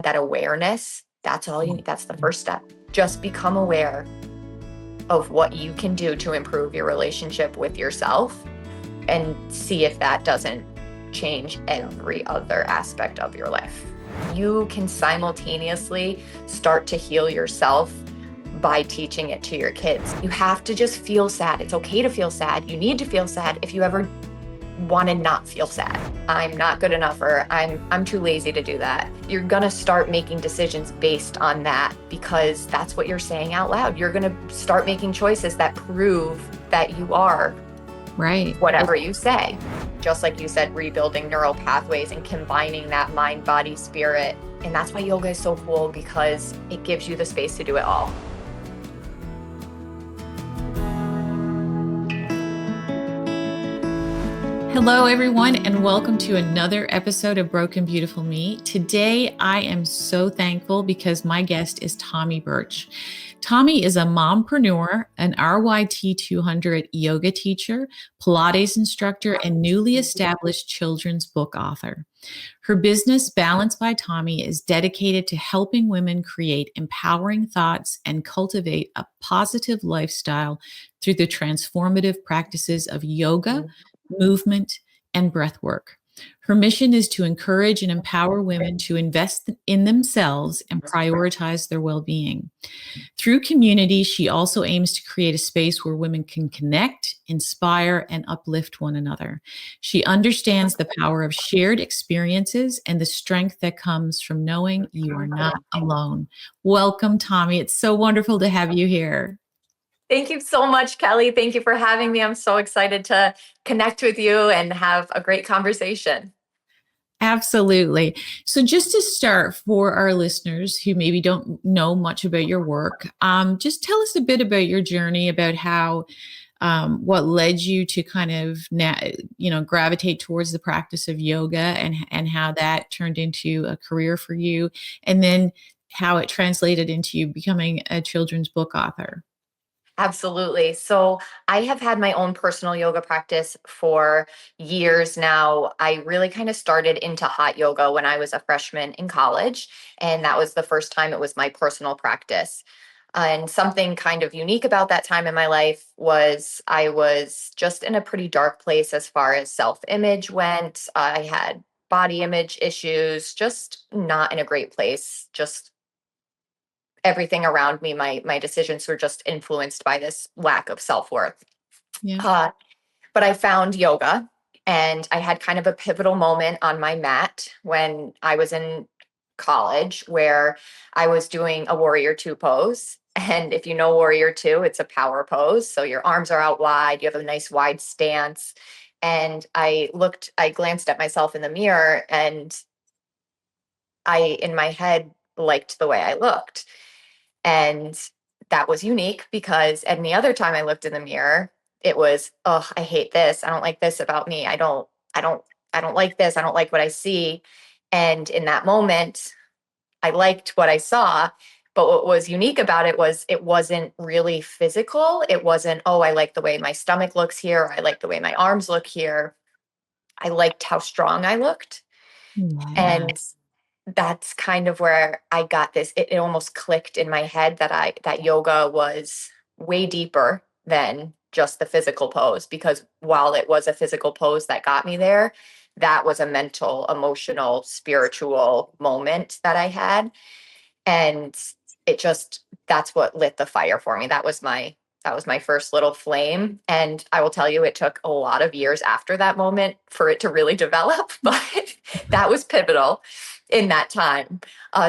that awareness, that's all you need. That's the first step. Just become aware of what you can do to improve your relationship with yourself and see if that doesn't change every other aspect of your life. You can simultaneously start to heal yourself by teaching it to your kids. You have to just feel sad. It's okay to feel sad. You need to feel sad if you ever want to not feel sad. I'm not good enough, or I'm too lazy to do that. You're gonna start making decisions based on that because that's what you're saying out loud. You're gonna start making choices that prove that you are right, whatever you say. Just like you said, rebuilding neural pathways and combining that mind, body, spirit. And that's why yoga is so cool, because it gives you the space to do it all. Hello, everyone, and welcome to another episode of Broken Beautiful Me. Today, I am so thankful because my guest is Tommie Burch. Tommie is a mompreneur, an RYT 200 yoga teacher, Pilates instructor, and newly established children's book author. Her business, Balanced by Tommie, is dedicated to helping women create empowering thoughts and cultivate a positive lifestyle through the transformative practices of yoga, movement, and breath work. Her mission is to encourage and empower women to invest in themselves and prioritize their well-being. Through community, she also aims to create a space where women can connect, inspire, and uplift one another. She understands the power of shared experiences and the strength that comes from knowing you are not alone. Welcome, Tommie. It's so wonderful to have you here. Thank you so much, Kelly. Thank you for having me. I'm so excited to connect with you and have a great conversation. Absolutely. So just to start, for our listeners who maybe don't know much about your work, just tell us a bit about your journey, about how, what led you to kind of, gravitate towards the practice of yoga, and how that turned into a career for you, and then how it translated into you becoming a children's book author. Absolutely. So I have had my own personal yoga practice for years now. I really kind of started into hot yoga when I was a freshman in college, and that was the first time it was my personal practice. And something kind of unique about that time in my life was I was just in a pretty dark place as far as self-image went. I had body image issues, just not in a great place, just everything around me, my decisions were just influenced by this lack of self-worth. Yeah. But I found yoga, and I had kind of a pivotal moment on my mat when I was in college, where I was doing a warrior two pose. And if you know warrior two, it's a power pose. So your arms are out wide, you have a nice wide stance. And I glanced at myself in the mirror, and in my head, liked the way I looked. And that was unique, because any other time I looked in the mirror, it was, oh, I hate this. I don't like this about me. I don't like this. I don't like what I see. And in that moment, I liked what I saw. But what was unique about it was it wasn't really physical. It wasn't, oh, I like the way my stomach looks here. I like the way my arms look here. I liked how strong I looked. Yeah. And that's kind of where I got this. It almost clicked in my head that yoga was way deeper than just the physical pose, because while it was a physical pose that got me there, that was a mental, emotional, spiritual moment that I had. And that's what lit the fire for me. That was my first little flame. And I will tell you, it took a lot of years after that moment for it to really develop, but that was pivotal in that time.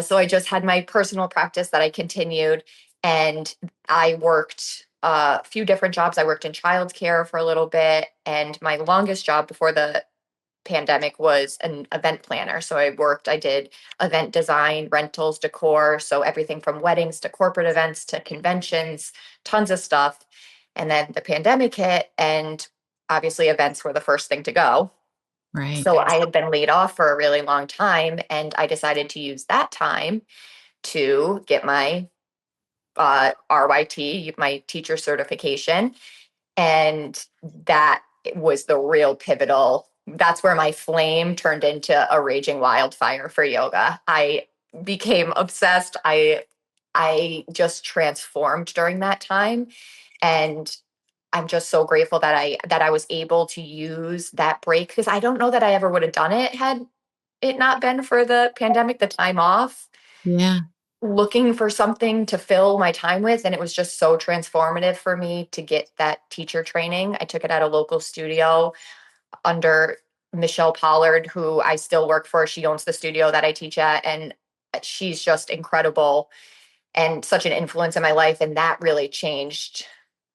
So I just had my personal practice that I continued, and I worked a few different jobs. I worked in childcare for a little bit, and my longest job before the pandemic was an event planner. So I did event design, rentals, decor. So everything from weddings to corporate events to conventions, tons of stuff. And then the pandemic hit, and obviously events were the first thing to go. Right. So I had been laid off for a really long time, and I decided to use that time to get my RYT, my teacher certification. And that was the real pivotal. That's where my flame turned into a raging wildfire for yoga. I became obsessed. I just transformed during that time. And I'm just so grateful that I was able to use that break, because I don't know that I ever would have done it had it not been for the pandemic, the time off, Yeah. looking for something to fill my time with. And it was just so transformative for me to get that teacher training. I took it at a local studio under Michelle Pollard, who I still work for. She owns the studio that I teach at, and she's just incredible and such an influence in my life. And that really changed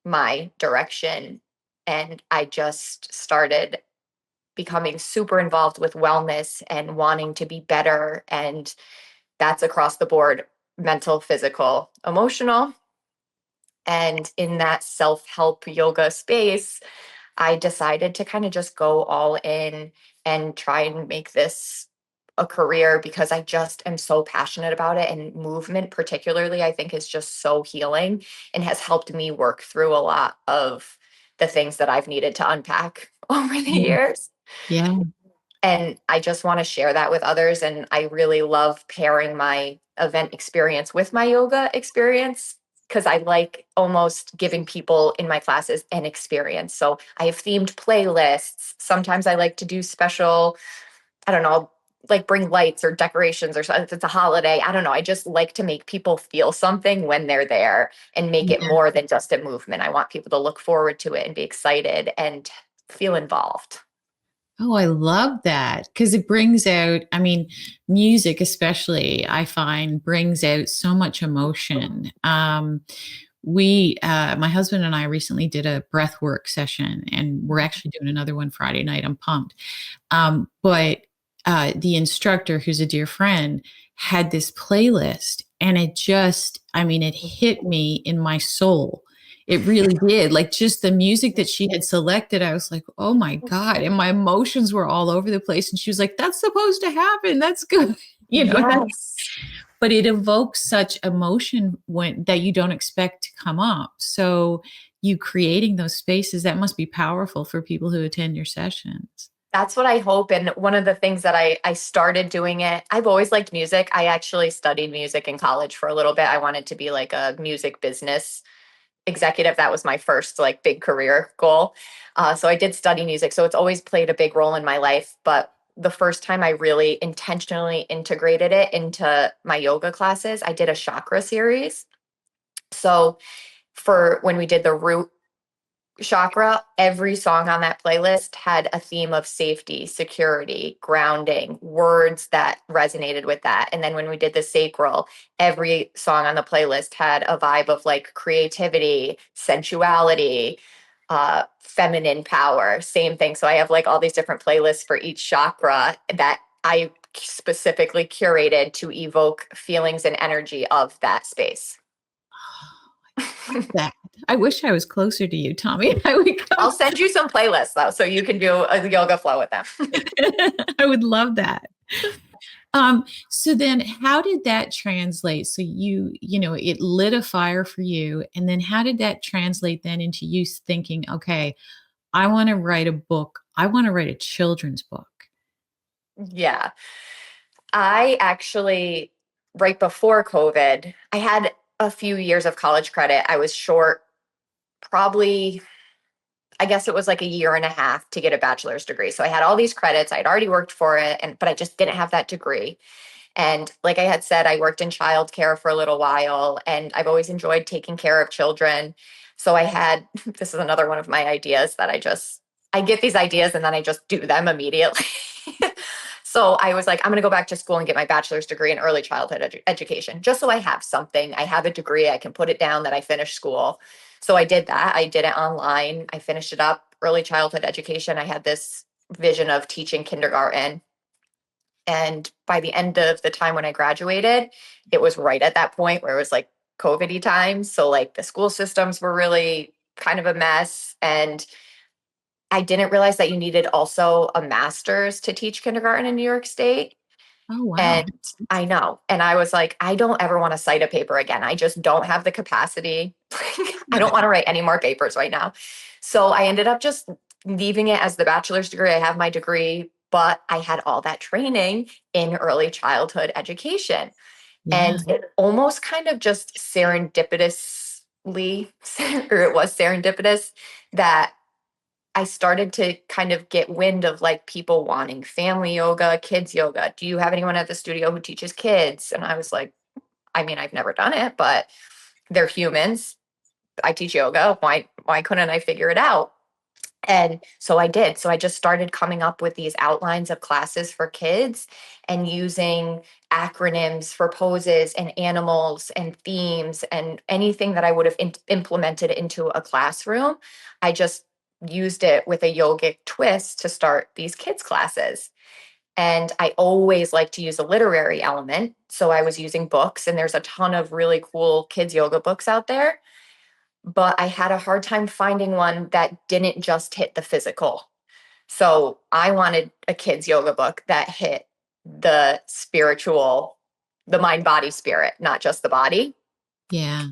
my direction. And I just started becoming super involved with wellness and wanting to be better. And that's across the board: mental, physical, emotional. And in that self help yoga space, I decided to kind of just go all in and try and make this a career, because I just am so passionate about it. And movement, particularly, I think is just so healing and has helped me work through a lot of the things that I've needed to unpack over the Yeah. years. Yeah. And I just want to share that with others. And I really love pairing my event experience with my yoga experience, because I like almost giving people in my classes an experience. So I have themed playlists. Sometimes I like to do special, I don't know, like bring lights or decorations, or if it's a holiday, I don't know. I just like to make people feel something when they're there and make it Yeah. more than just a movement. I want people to look forward to it and be excited and feel involved. Oh, I love that because it brings out, I mean, music especially, I find brings out so much emotion. My husband and I recently did a breath work session, and we're actually doing another one Friday night. I'm pumped. But the instructor, who's a dear friend, had this playlist, and it just, I mean, it hit me in my soul. It really did. Like just the music that she had selected, I was like, oh my God. And my emotions were all over the place. And she was like, that's supposed to happen. That's good. That's, Yes. but it evokes such emotion that you don't expect to come up. So you creating those spaces, that must be powerful for people who attend your sessions. That's what I hope. And one of the things that I started doing it, I've always liked music. I actually studied music in college for a little bit. I wanted to be like a music business executive. That was my first like big career goal. So I did study music. So it's always played a big role in my life. But the first time I really intentionally integrated it into my yoga classes, I did a chakra series. So for when we did the root chakra, every song on that playlist had a theme of safety, security, grounding, words that resonated with that. And then when we did the sacral, every song on the playlist had a vibe of like creativity, sensuality, feminine power, same thing. So I have like all these different playlists for each chakra that I specifically curated to evoke feelings and energy of that space. That I wish I was closer to you, Tommy. I would I'll come. send you some playlists though, so you can do a yoga flow with them. I would love that. So then how did that translate? So it lit a fire for you. And then how did that translate then into you thinking, okay, I want to write a book. I want to write a children's book. Yeah. I actually, right before COVID, I had a few years of college credit. I was short, probably, I guess it was like a year and a half to get a bachelor's degree. So I had all these credits. I'd already worked for it, but I just didn't have that degree. And like I had said, I worked in childcare for a little while, and I've always enjoyed taking care of children. So I had, this is another one of my ideas that I get these ideas and then I just do them immediately. So I was like, I'm going to go back to school and get my bachelor's degree in early childhood education, just so I have something. I have a degree. I can put it down that I finished school. So I did that. I did it online. I finished it up, early childhood education. I had this vision of teaching kindergarten. And by the end of the time when I graduated, it was right at that point where it was like COVID-y times. So like the school systems were really kind of a mess. And I didn't realize that you needed also a master's to teach kindergarten in New York State. Oh, wow. And I know. And I was like, I don't ever want to cite a paper again. I just don't have the capacity. I don't want to write any more papers right now. So I ended up just leaving it as the bachelor's degree. I have my degree, but I had all that training in early childhood education. Yeah. And it almost kind of just serendipitously, or it was serendipitous that I started to kind of get wind of like people wanting family yoga, kids yoga. Do you have anyone at the studio who teaches kids? And I was like, I mean, I've never done it, but they're humans. I teach yoga. Why couldn't I figure it out? And so I did. So I just started coming up with these outlines of classes for kids and using acronyms for poses and animals and themes and anything that I would have implemented into a classroom. I just used it with a yogic twist to start these kids' classes. And I always like to use a literary element. So I was using books, and there's a ton of really cool kids' yoga books out there, but I had a hard time finding one that didn't just hit the physical. So I wanted a kids yoga book that hit the spiritual, the mind, body, spirit, not just the body. Yeah.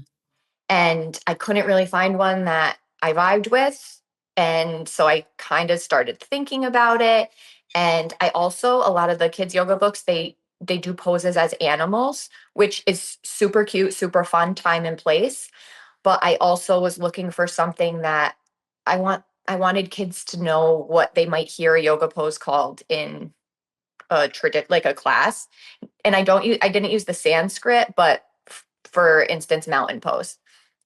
And I couldn't really find one that I vibed with. And so I kind of started thinking about it. And I also, a lot of the kids yoga books, they do poses as animals, which is super cute, super fun, time and place. But I also was looking for something that I wanted kids to know what they might hear a yoga pose called in like a class. And I didn't use the Sanskrit, but for instance, mountain pose.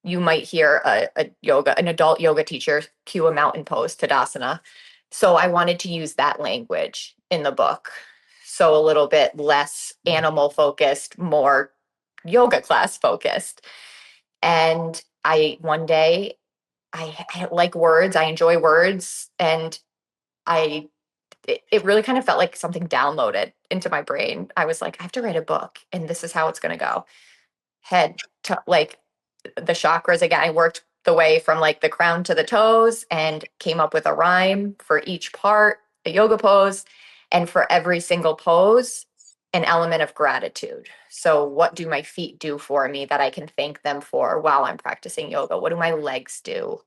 You might hear an adult yoga teacher cue a mountain pose, Tadasana. So I wanted to use that language in the book. So a little bit less animal focused, more yoga class focused. And one day, I like words, I enjoy words, and I, it really kind of felt like something downloaded into my brain. I was like, I have to write a book, and this is how it's going to go. Head to like the chakras again. I worked the way from like the crown to the toes and came up with a rhyme for each part, a yoga pose, and for every single pose, an element of gratitude. So, what do my feet do for me that I can thank them for while I'm practicing yoga? What do my legs do?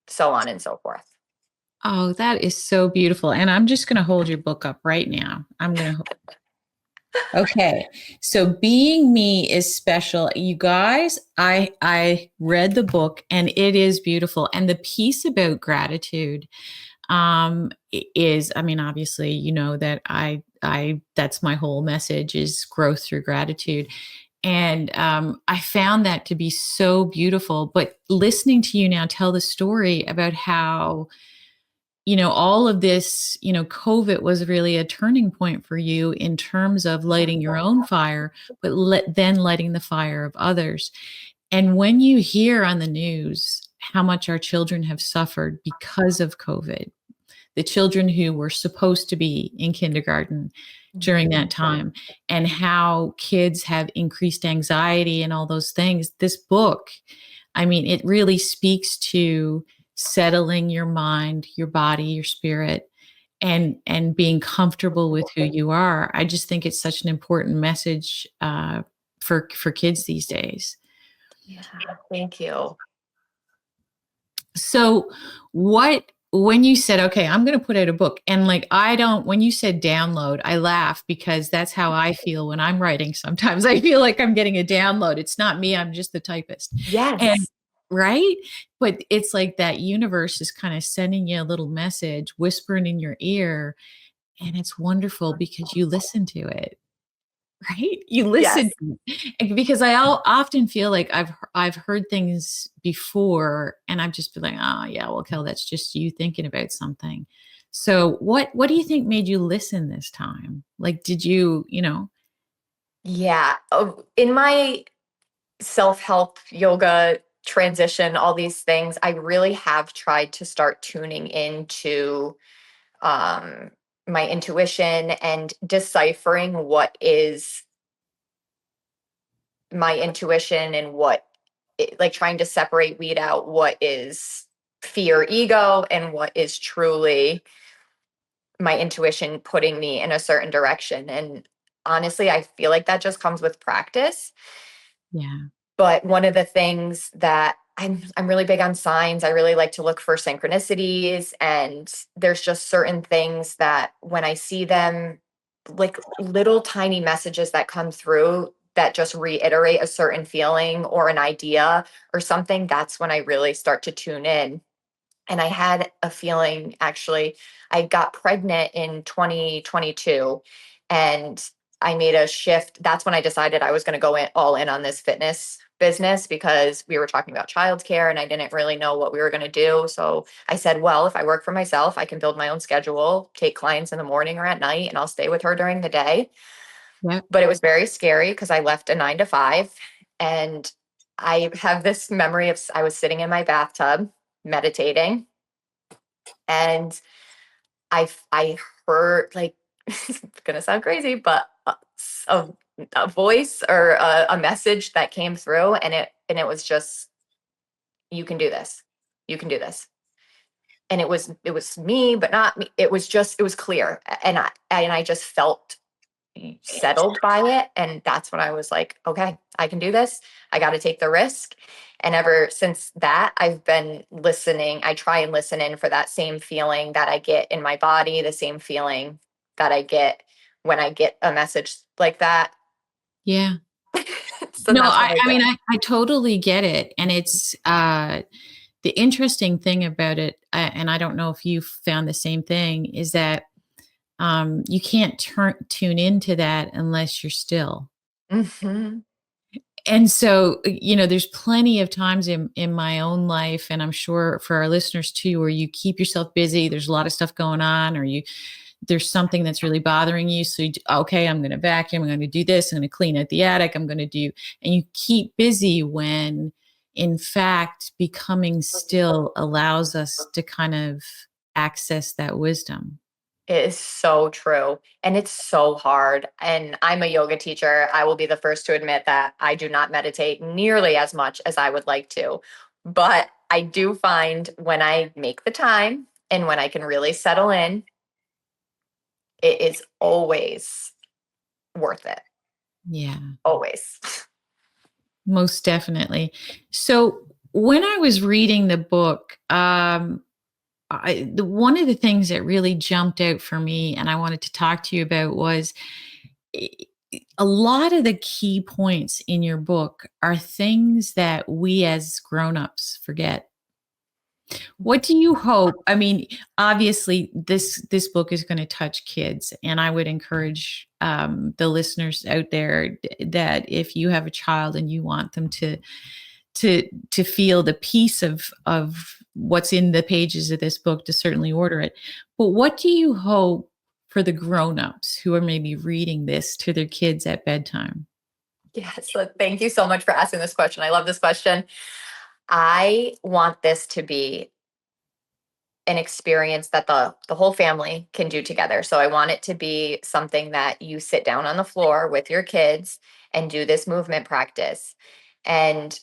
So on and so forth. Oh, that is so beautiful. And I'm just going to hold your book up right now. I'm going to. Okay. So being me is special. You guys, I read the book and it is beautiful. And the piece about gratitude is, I mean, obviously, you know that I that's my whole message is growth through gratitude. And I found that to be so beautiful. But listening to you now tell the story about how, you know, all of this, you know, COVID was really a turning point for you in terms of lighting your own fire, but then lighting the fire of others. And when you hear on the news how much our children have suffered because of COVID, the children who were supposed to be in kindergarten during that time, and how kids have increased anxiety and all those things, this book, I mean, it really speaks to settling your mind, your body, your spirit, and being comfortable with who you are. I just think it's such an important message for kids these days. Yeah, thank you. So, what when you said, okay, I'm going to put out a book, and like, I don't, when you said download, I laugh because that's how I feel when I'm writing. Sometimes I feel like I'm getting a download. It's not me, I'm just the typist. And Yes. right. But it's like that universe is kind of sending you a little message, whispering in your ear. And it's wonderful because you listen to it. Right? You listen Yes. to it. And because often feel like I've heard things before and I've just been like, "Oh, yeah, well, Kel, that's just you thinking about something." So what do you think made you listen this time? Like, did you, you know? Yeah. In my self-help yoga transition, all these things, I really have tried to start tuning into um, my intuition and deciphering what is my intuition and like trying to separate, weed out what is fear, ego, and what is truly my intuition putting me in a certain direction. And honestly, I feel like that just comes with practice. Yeah. But one of the things that I'm really big on signs. I really like to look for synchronicities, and there's just certain things that when I see them, like little tiny messages that come through that just reiterate a certain feeling or an idea or something, that's when I really start to tune in. And I had a feeling, actually, I got pregnant in 2022, and I made a shift. That's when I decided I was going to go all in on this fitness business, because we were talking about childcare and I didn't really know what we were going to do. So I said, well, if I work for myself, I can build my own schedule, take clients in the morning or at night, and I'll stay with her during the day. Yeah. But it was very scary because I left a 9 to 5. And I have this memory of I was sitting in my bathtub meditating, and I heard, like, it's gonna sound crazy, but a, a voice or a message that came through, and it was just, you can do this, you can do this. And it was me, but not me. It was clear, and I just felt settled by it. And that's when I was like, okay, I can do this. I got to take the risk. And ever since that, I've been listening. I try and listen in for that same feeling that I get in my body, the same feeling that I get when I get a message like that. Yeah. So No, that's what I I mean, do. I totally get it. And it's the interesting thing about it, and I don't know if you found the same thing, is that you can't tune into that unless you're still. Hmm. And so, there's plenty of times in my own life, and I'm sure for our listeners too, where you keep yourself busy. There's a lot of stuff going on, or there's something that's really bothering you. So, okay, I'm going to vacuum. I'm going to do this. I'm going to clean out the attic. I'm going to do, and you keep busy when, in fact, becoming still allows us to kind of access that wisdom. It is so true. And it's so hard. And I'm a yoga teacher. I will be the first to admit that I do not meditate nearly as much as I would like to. But I do find when I make the time and when I can really settle in, it is always worth it. Yeah. Always. Most definitely. So when I was reading the book, one of the things that really jumped out for me, and I wanted to talk to you about, was i- a lot of the key points in your book are things that we as grown-ups forget. What do you hope? I mean, obviously, this book is going to touch kids, and I would encourage the listeners out there that if you have a child and you want them to feel the piece of what's in the pages of this book, to certainly order it. But what do you hope for the grown-ups who are maybe reading this to their kids at bedtime? Yes. So thank you so much for asking this question. I love this question. I want this to be an experience that the whole family can do together. So I want it to be something that you sit down on the floor with your kids and do this movement practice. And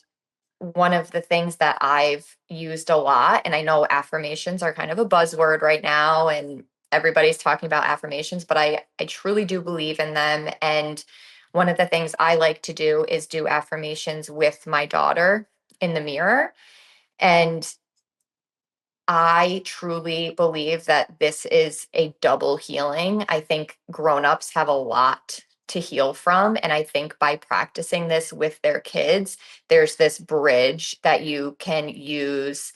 one of the things that I've used a lot, and I know affirmations are kind of a buzzword right now, and everybody's talking about affirmations, but I truly do believe in them. And one of the things I like to do is do affirmations with my daughter in the mirror. And I truly believe that this is a double healing. I think grown-ups have a lot to heal from. And I think by practicing this with their kids, there's this bridge that you can use,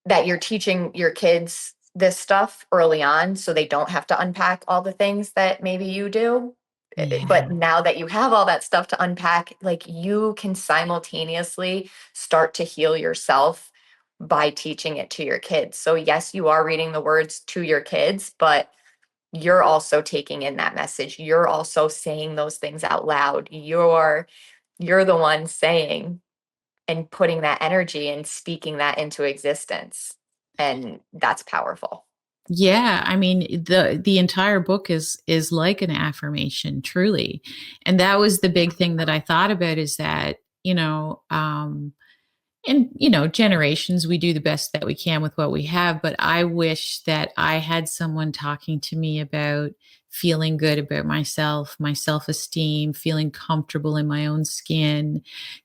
that you're teaching your kids this stuff early on so they don't have to unpack all the things that maybe you do. Yeah. But now that you have all that stuff to unpack, like, you can simultaneously start to heal yourself by teaching it to your kids. So yes, you are reading the words to your kids, but you're also taking in that message. You're also saying those things out loud. You're the one saying and putting that energy and speaking that into existence. And that's powerful. Yeah, I mean, the entire book is like an affirmation, truly. And that was the big thing that I thought about, is that, And, generations, we do the best that we can with what we have. But I wish that I had someone talking to me about feeling good about myself, my self esteem, feeling comfortable in my own skin,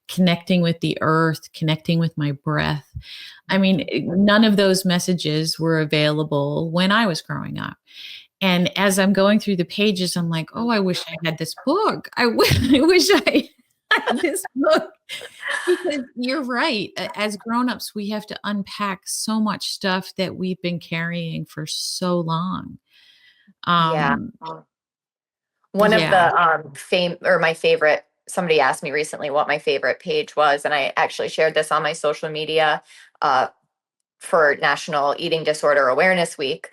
connecting with the earth, connecting with my breath. I mean, none of those messages were available when I was growing up. And as I'm going through the pages, I'm like, oh, I wish I had this book. I wish I had this book. Because you're right. As grown-ups, we have to unpack so much stuff that we've been carrying for so long. Yeah. Um, One of yeah, the my favorite, somebody asked me recently what my favorite page was, and I actually shared this on my social media uh, for National Eating Disorder Awareness Week.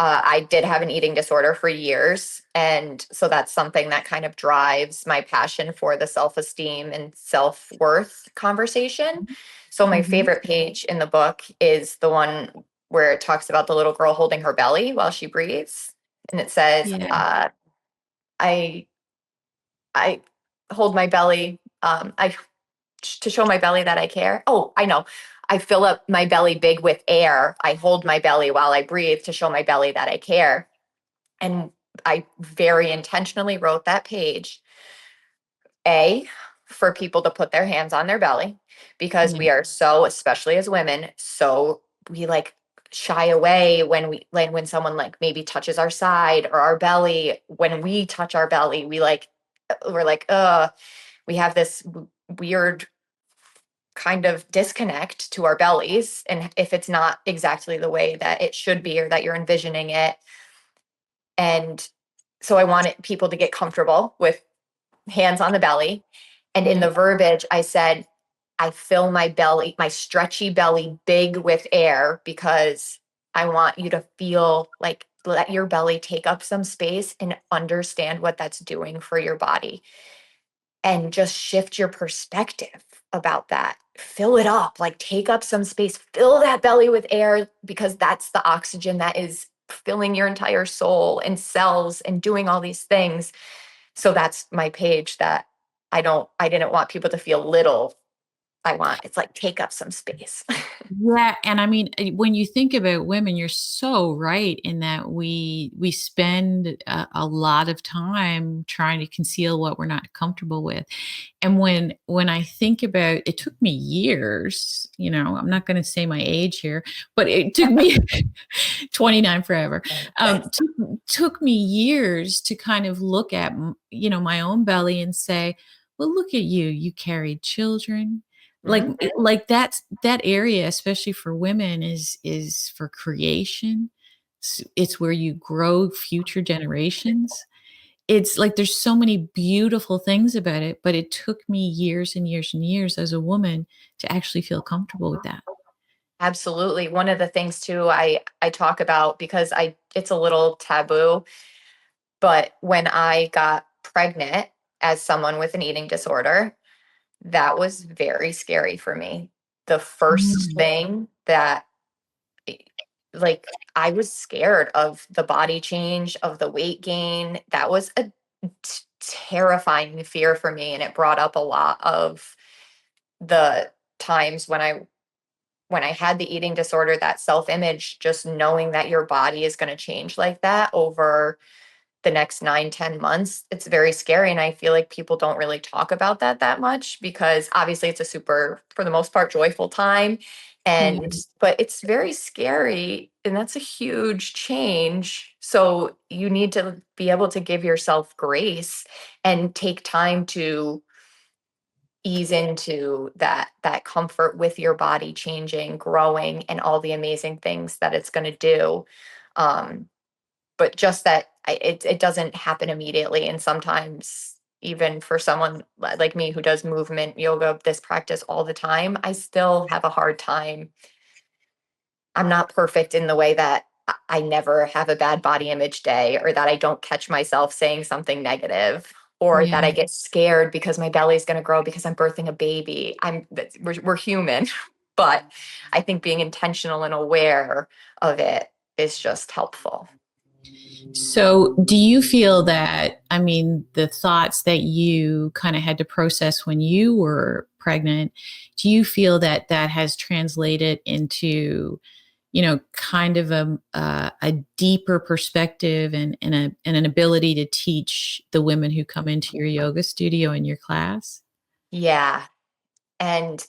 I did have an eating disorder for years. And so that's something that kind of drives my passion for the self esteem and self worth conversation. So, my mhm, favorite page in the book is the one where it talks about the little girl holding her belly while she breathes. And it says, yeah, I, I hold my belly. To show my belly that I care. Oh, I know. I fill up my belly big with air. I hold my belly while I breathe to show my belly that I care. And I very intentionally wrote that page, A, for people to put their hands on their belly, because yeah, we are so, especially as women, so we like shy away when when someone like maybe touches our side or our belly. When we touch our belly, we're like, we have this weird kind of disconnect to our bellies, and if it's not exactly the way that it should be or that you're envisioning it. And so I wanted people to get comfortable with hands on the belly, and in yeah, the verbiage I said, I fill my belly, my stretchy belly, big with air, because I want you to feel like, let your belly take up some space and understand what that's doing for your body, and just shift your perspective about that. Fill it up, like take up some space, fill that belly with air, because that's the oxygen that is filling your entire soul and cells and doing all these things. So that's my page, that I didn't want people to feel little. It's like take up some space. yeah. And I mean, when you think about women, you're so right in that we spend a lot of time trying to conceal what we're not comfortable with. And when I think about, it took me years, I'm not going to say my age here, but it took me 29 forever. Took me years to kind of look at, my own belly and say, well, look at you. You carried children. Mhm. Like that area, especially for women, is for creation. It's where you grow future generations. It's like there's so many beautiful things about it, but it took me years and years and years as a woman to actually feel comfortable with that. Absolutely. One of the things too I talk about, because I it's a little taboo, but when I got pregnant as someone with an eating disorder, that was very scary for me. The first Mm. thing that, eh, like, I was scared of the body change, of the weight gain. That was a terrifying fear for me, and it brought up a lot of the times when I had the eating disorder, that self-image, just knowing that your body is going to change like that over the next 9, 10 months. It's very scary. And I feel like people don't really talk about that much, because obviously it's a super, for the most part, joyful time. Yeah. But it's very scary. And that's a huge change. So you need to be able to give yourself grace and take time to ease into that comfort with your body changing, growing, and all the amazing things that it's going to do. Um, but just that it doesn't happen immediately, and sometimes even for someone like me who does movement yoga, this practice all the time, I still have a hard time. I'm not perfect in the way that I never have a bad body image day, or that I don't catch myself saying something negative, or that Yeah. I get scared because my belly's going to grow because I'm birthing a baby. We're human, but I think being intentional and aware of it is just helpful. So, do you feel that, I mean, the thoughts that you kind of had to process when you were pregnant, do you feel that that has translated into, kind of a deeper perspective and an ability to teach the women who come into your yoga studio and your class? Yeah. And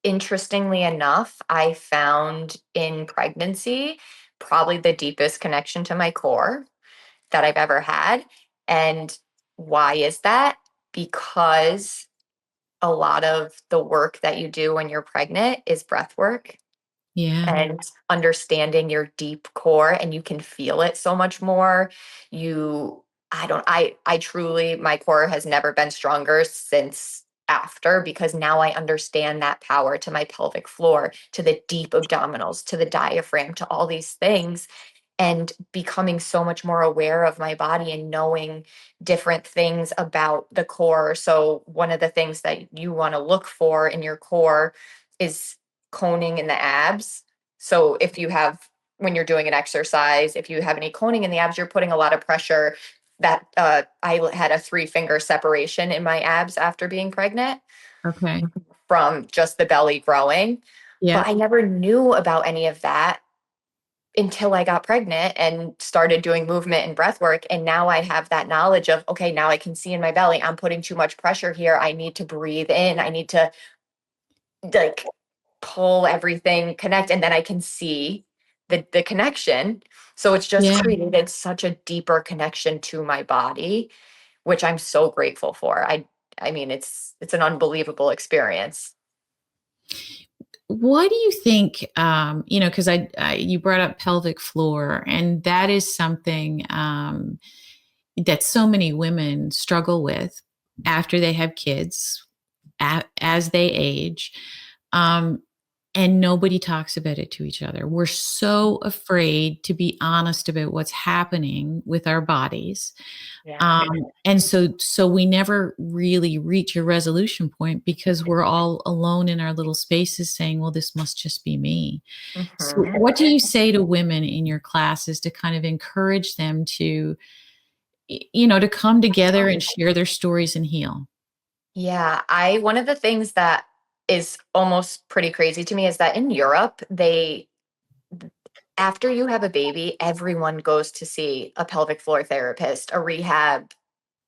interestingly enough, I found in pregnancy probably the deepest connection to my core that I've ever had. And why is that? Because a lot of the work that you do when you're pregnant is breath work Yeah. and understanding your deep core, and you can feel it so much more. You I truly, my core has never been stronger since after, because now I understand that power to my pelvic floor, to the deep abdominals, to the diaphragm, to all these things, and becoming so much more aware of my body and knowing different things about the core. So one of the things that you want to look for in your core is coning in the abs. So if you have, when you're doing an exercise, if you have any coning in the abs, you're putting a lot of pressure. That I had a 3 finger separation in my abs after being pregnant Okay. from just the belly growing. Yeah. But I never knew about any of that until I got pregnant and started doing movement and breath work. And now I have that knowledge of, okay, now I can see in my belly, I'm putting too much pressure here. I need to breathe in. I need to like pull everything, connect, and then I can see the connection. So it's just Yeah. created such a deeper connection to my body, which I'm so grateful for. I mean, it's an unbelievable experience. What do you think? Because you brought up pelvic floor, and that is something that so many women struggle with after they have kids, as they age. Um, and nobody talks about it to each other. We're so afraid to be honest about what's happening with our bodies. Yeah. And so we never really reach a resolution point because we're all alone in our little spaces saying, well, this must just be me. So Mhm. what do you say to women in your classes to kind of encourage them to, to come together and share their stories and heal? Yeah, I one of the things that is almost pretty crazy to me is that in Europe, they after you have a baby, everyone goes to see a pelvic floor therapist, a rehab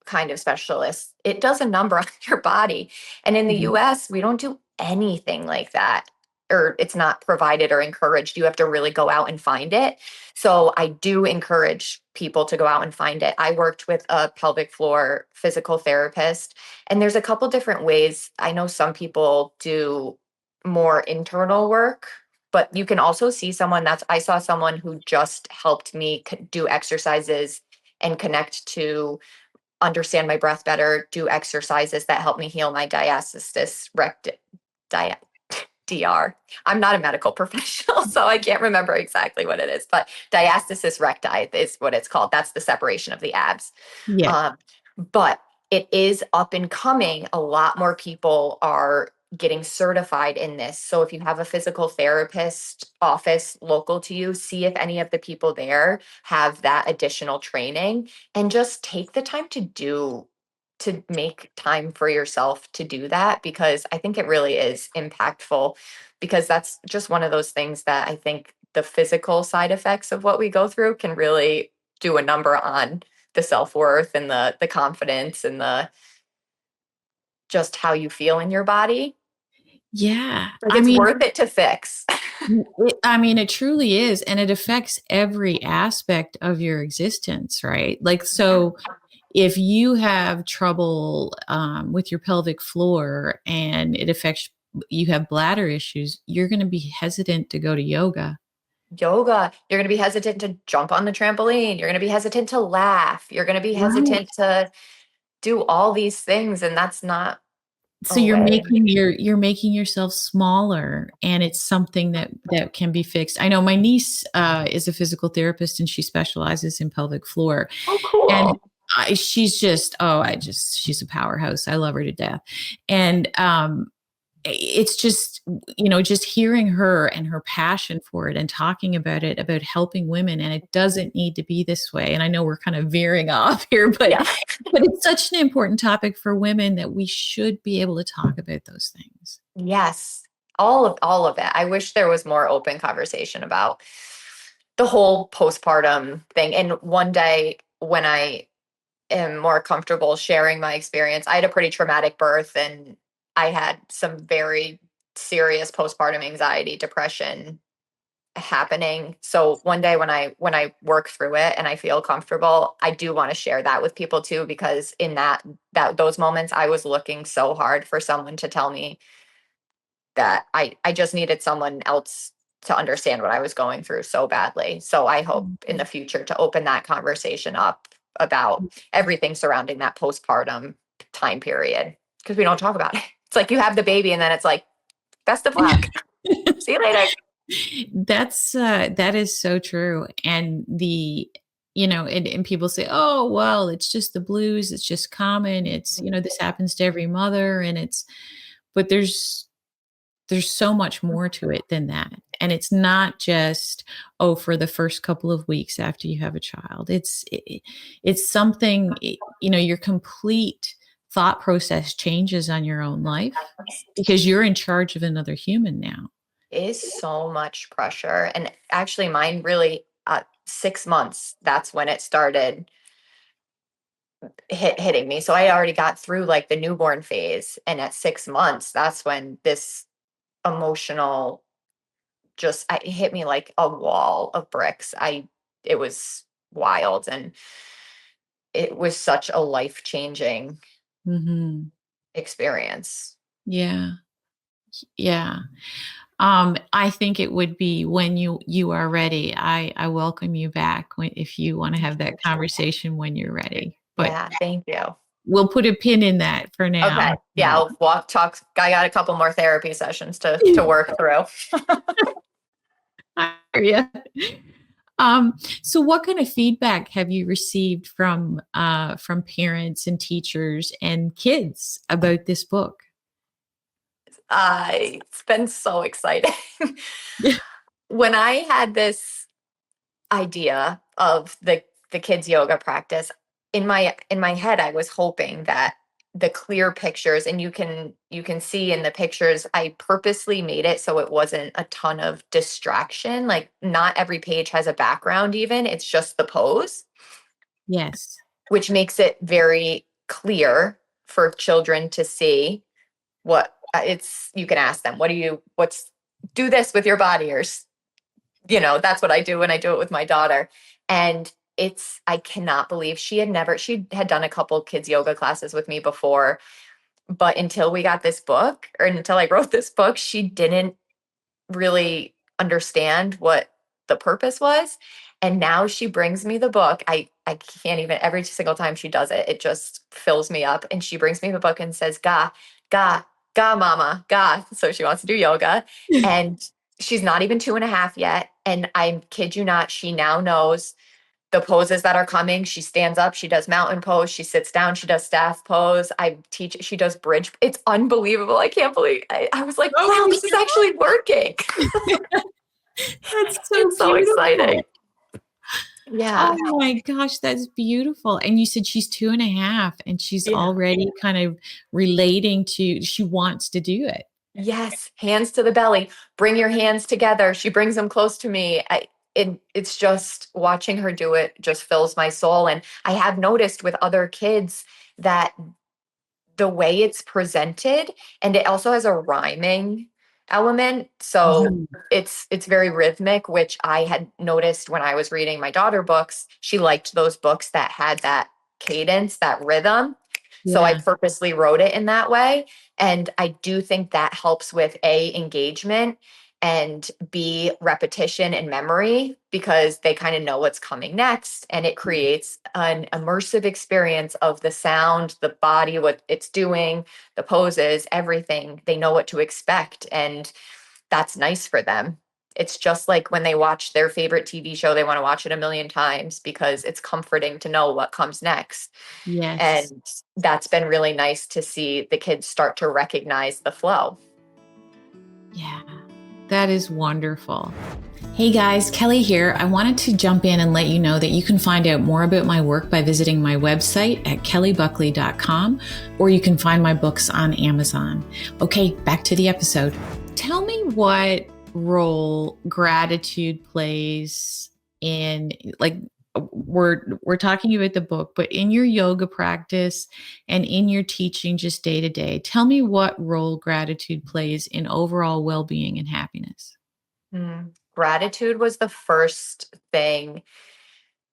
kind of specialist. It does a number on your body. And in the Mhm. US, we don't do anything like that, or it's not provided or encouraged. You have to really go out and find it. So I do encourage people to go out and find it. I worked with a pelvic floor physical therapist, and there's a couple different ways. I know some people do more internal work, but you can also see someone that's, I saw someone who just helped me do exercises and connect to understand my breath better, do exercises that help me heal my diastasis recti dia DR. I'm not a medical professional, so I can't remember exactly what it is, but diastasis recti is what it's called. That's the separation of the abs. Yeah. Um, but it is up and coming. A lot more people are getting certified in this. So if you have a physical therapist office local to you, see if any of the people there have that additional training, and just take the time to make time for yourself to do that, because I think it really is impactful, because that's just one of those things that I think the physical side effects of what we go through can really do a number on the self-worth and the confidence and the just how you feel in your body. Yeah. Like I it's mean, worth it to fix. it truly is. And it affects every aspect of your existence, right? Like, so if you have trouble with your pelvic floor and it affects, you have bladder issues, you're going to be hesitant to go to yoga. Yoga, you're going to be hesitant to jump on the trampoline. You're going to be hesitant to laugh. You're going to be Right. hesitant to do all these things. And that's not So a you're way. making yourself smaller, and it's something that can be fixed. I know my niece is a physical therapist, and she specializes in pelvic floor. Oh, And cool. she's just, she's a powerhouse. I love her to death. And it's just, just hearing her and her passion for it and talking about it, about helping women. And it doesn't need to be this way. And I know we're kind of veering off here, but Yeah. it's such an important topic for women that we should be able to talk about those things. Yes. All of it. I wish there was more open conversation about the whole postpartum thing. And one day when I am more comfortable sharing my experience, I had a pretty traumatic birth and I had some very serious postpartum anxiety, depression happening. So one day when I work through it and I feel comfortable, I do want to share that with people too, because in that those moments I was looking so hard for someone to tell me that I just needed someone else to understand what I was going through so badly. So I hope in the future to open that conversation up about everything surrounding that postpartum time period, because we don't talk about it. It's like you have the baby and then it's like, best of luck. See you later. That is so true. And and people say, oh, well, it's just the blues. It's just common. It's, this happens to every mother. But there's so much more to it than that. And it's not just, oh, for the first couple of weeks after you have a child. It's something, your complete thought process changes on your own life because you're in charge of another human now. Is so much pressure. And actually mine really 6 months, that's when it started hitting me. So I already got through like the newborn phase. And at 6 months, that's when this emotional it hit me like a wall of bricks. It was wild and it was such a life-changing Hmm. experience. Yeah. Yeah. I think it would be when you are ready. I welcome you back if you want to have that conversation when you're ready. But Yeah, thank you. we'll put a pin in that for Okay. now. Yeah, I'll talk. I got a couple more therapy sessions to work through. I hear you. So what kind of feedback have you received from parents and teachers and kids about this book? It's been so exciting. When I had this idea of the kids yoga practice, in my head I was hoping that the clear pictures, and you can see in the pictures I purposely made it so it wasn't a ton of distraction. Like not every page has a background, even it's just the pose, Yes. which makes it very clear for children to see what it's you can ask them, what's do this with your body, or that's what I do when I do it with my daughter. And I cannot believe she had done a couple kids yoga classes with me before, but until we got this book, or until I wrote this book, she didn't really understand what the purpose was. And now she brings me the book. I can't even, every single time she does it, it just fills me up. And she brings me the book and says, Ga, ga, ga, mama, ga. So she wants to do yoga. And she's not even 2.5 yet. And I kid you not, she now knows the poses that are coming. She stands up, she does mountain pose, she sits down, she does staff pose. She does bridge. It's unbelievable. I can't believe I was like, Oh wow, my this is actually working. God, that's so It's so exciting. beautiful. Yeah. Oh my gosh, that's beautiful. And you said she's 2.5 and she's Yeah. already kind of relating to, she wants to do it. Yes. Hands to the belly. Bring your hands together. She brings them close to me. It's just watching her do it just fills my soul. And I have noticed with other kids that the way it's presented, and it also has a rhyming element, so Mhm. it's very rhythmic, which I had noticed when I was reading my daughter books. She liked those books that had that cadence, that rhythm, so I Yeah. purposely wrote it in that way. And I do think that helps with engagement, and repetition and memory, because they kind of know what's coming next, and it creates an immersive experience of the sound, the body, what it's doing, the poses, everything. They know what to expect, and that's nice for them. It's just like when they watch their favorite TV show, they want to watch it a million times because it's comforting to know what comes next. Yes. And that's been really nice to see the kids start to recognize the flow. Yeah, that is wonderful. Hey guys, Kelly here. I wanted to jump in and let you know that you can find out more about my work by visiting my website at kellybuckley.com, or you can find my books on Amazon. Okay, back to the episode. Tell me what role gratitude plays in, like, we're talking about the book, but in your yoga practice and in your teaching just day to day. Tell me what role gratitude plays in overall well-being and happiness. Gratitude was the first thing,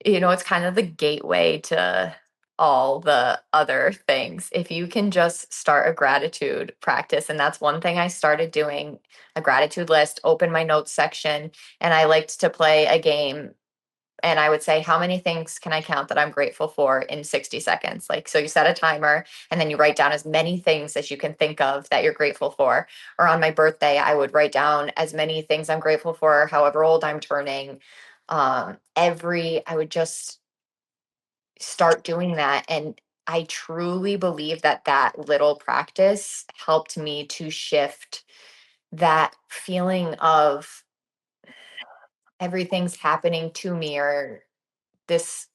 it's kind of the gateway to all the other things. If you can just start a gratitude practice, and that's one thing I started doing, a gratitude list, open my notes section, and I liked to play a game. And I would say, how many things can I count that I'm grateful for in 60 seconds? Like, so you set a timer and then you write down as many things as you can think of that you're grateful for. Or on my birthday, I would write down as many things I'm grateful for, however old I'm turning. I would just start doing that. And I truly believe that that little practice helped me to shift that feeling of everything's happening to me, or this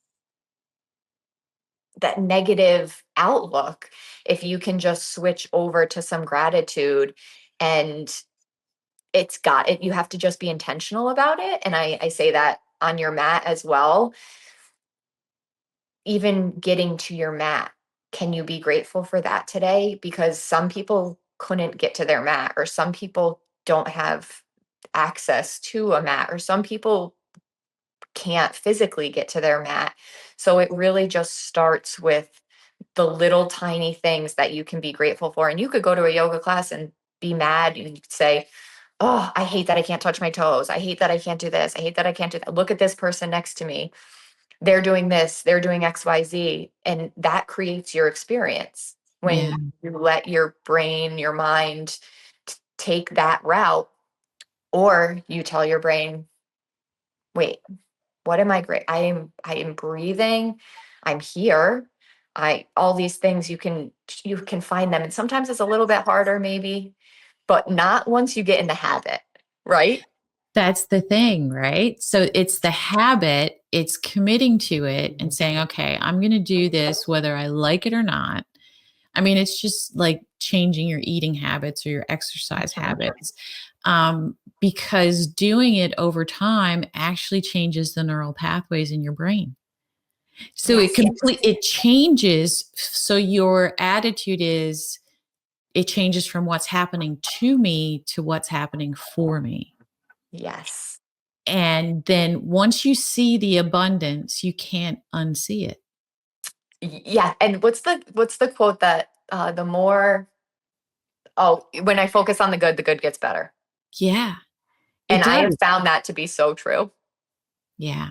that negative outlook. If you can just switch over to some gratitude, and it's got it, you have to just be intentional about it. And I say that on your mat as well. Even getting to your mat, can you be grateful for that today? Because some people couldn't get to their mat, or some people don't have access to a mat, or some people can't physically get to their mat. So it really just starts with the little tiny things that you can be grateful for. And you could go to a yoga class and be mad. You could say, "Oh, I hate that I can't touch my toes. I hate that I can't do this. I hate that I can't do that. Look at this person next to me. They're doing this, they're doing XYZ." And that creates your experience. Yeah. When you let your brain, your mind take that route, or you tell your brain, wait, what am I great? I am breathing. I'm here. I all these things, you can find them. And sometimes it's a little bit harder maybe, but not once you get in the habit, right? That's the thing, right? So it's the habit, it's committing to it and saying, okay, I'm going to do this whether I like it or not. I mean, it's just like changing your eating habits or your exercise Mhm. habits, because doing it over time actually changes the neural pathways in your brain. So Yes. it changes. So your attitude is, it changes from what's happening to me to what's happening for me. Yes. And then once you see the abundance, you can't unsee it. Yeah. And what's the quote that the more oh, when I focus on the good gets better. Yeah, it And I have does. found that to be so true. Yeah,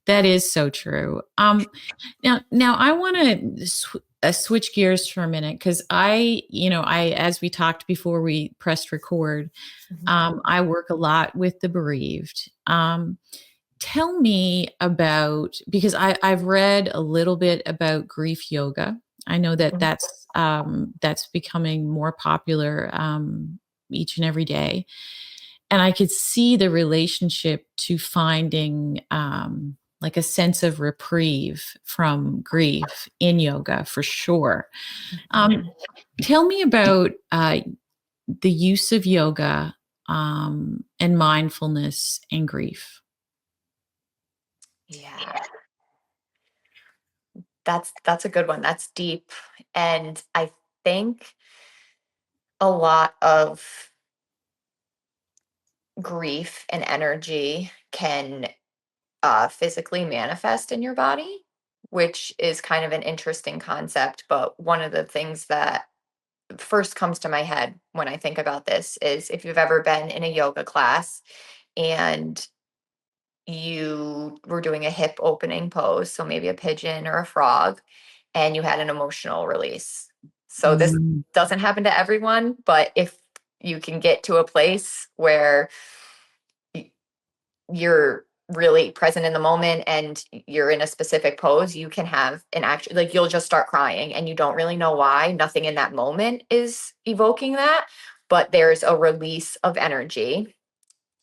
that is so true. Now I want to switch gears for a minute because as we talked before we pressed record, Mhm. I work a lot with the bereaved. Tell me about, because I've read a little bit about grief yoga. I know that Mhm. that's becoming more popular each and every day, and I could see the relationship to finding like a sense of reprieve from grief in yoga for sure. Um, Tell me about the use of yoga and mindfulness and grief. Yeah. That's a good one. That's deep. And I think a lot of grief and energy can physically manifest in your body, which is kind of an interesting concept. But one of the things that first comes to my head when I think about this is, if you've ever been in a yoga class and you were doing a hip opening pose, so maybe a pigeon or a frog, and you had an emotional release. So this Mm. doesn't happen to everyone, but if you can get to a place where y- you're really present in the moment and you're in a specific pose, you can have an action, you'll just start crying and you don't really know why. Nothing in that moment is evoking that, but there's a release of energy.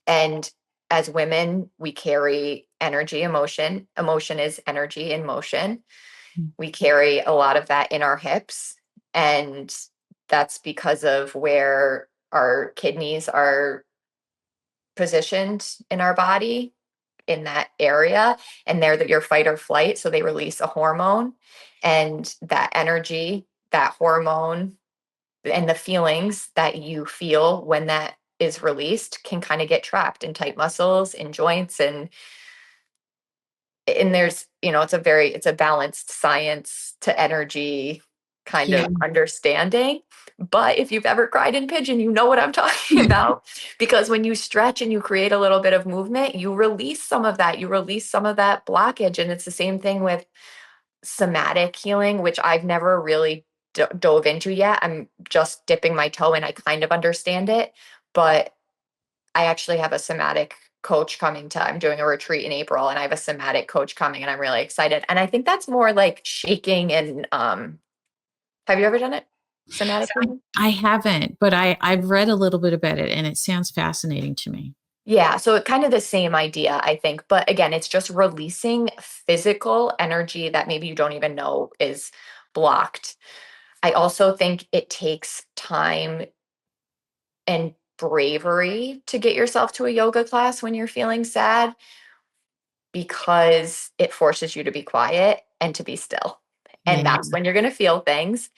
And as women, we carry energy, emotion. Emotion is energy in motion. We carry a lot of that in our hips. And that's because of where our kidneys are positioned in our body in that area. And they're your fight or flight. So they release a hormone. And that energy, that hormone, and the feelings that you feel when that is released can kind of get trapped in tight muscles, in joints, and there's, it's a balanced science to energy kind Yeah. of understanding. But if you've ever cried in pigeon, you know what I'm talking about, because when you stretch and you create a little bit of movement, you release some of that, blockage. And it's the same thing with somatic healing, which I've never really dove into yet. I'm just dipping my toe in. I kind of understand it, but I actually have a somatic coach I'm doing a retreat in April, and I have a somatic coach coming, and I'm really excited. And I think that's more like shaking and have you ever done it? Somatic healing? I haven't, but I've read a little bit about it and it sounds fascinating to me. Yeah, so kind of the same idea, I think. But again, it's just releasing physical energy that maybe you don't even know is blocked. I also think it takes time and bravery to get yourself to a yoga class when you're feeling sad, because it forces you to be quiet and to be still. And Yeah. that's when you're going to feel things.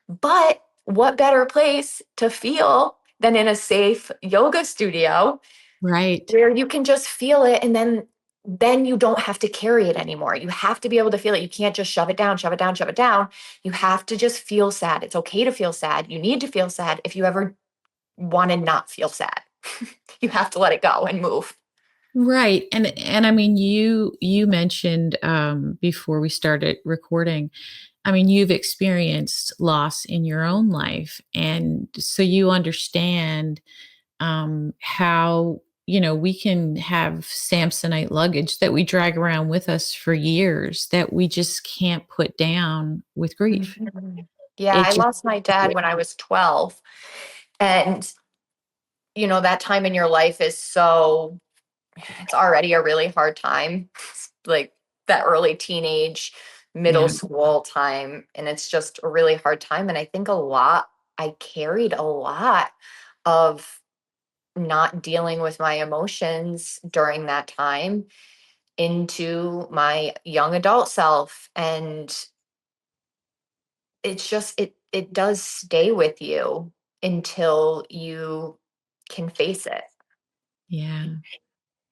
But what better place to feel than in a safe yoga studio Right. where you can just feel it, and then you don't have to carry it anymore. You have to be able to feel it. You can't just shove it down, shove it down, shove it down. You have to just feel sad. It's okay to feel sad. You need to feel sad if you ever want to not feel sad. You have to let it go and move. Right. And I mean you mentioned before we started recording, I mean you've experienced loss in your own life and so you understand how we can have Samsonite luggage that we drag around with us for years that we just can't put down with grief. Mhm. Yeah, It I just lost my dad when I was 12. And, that time in your life it's already a really hard time. Like that early teenage, middle Yeah. school time. And it's just a really hard time. And I think I carried a lot of not dealing with my emotions during that time into my young adult self. And it does stay with you until you can face it. Yeah. And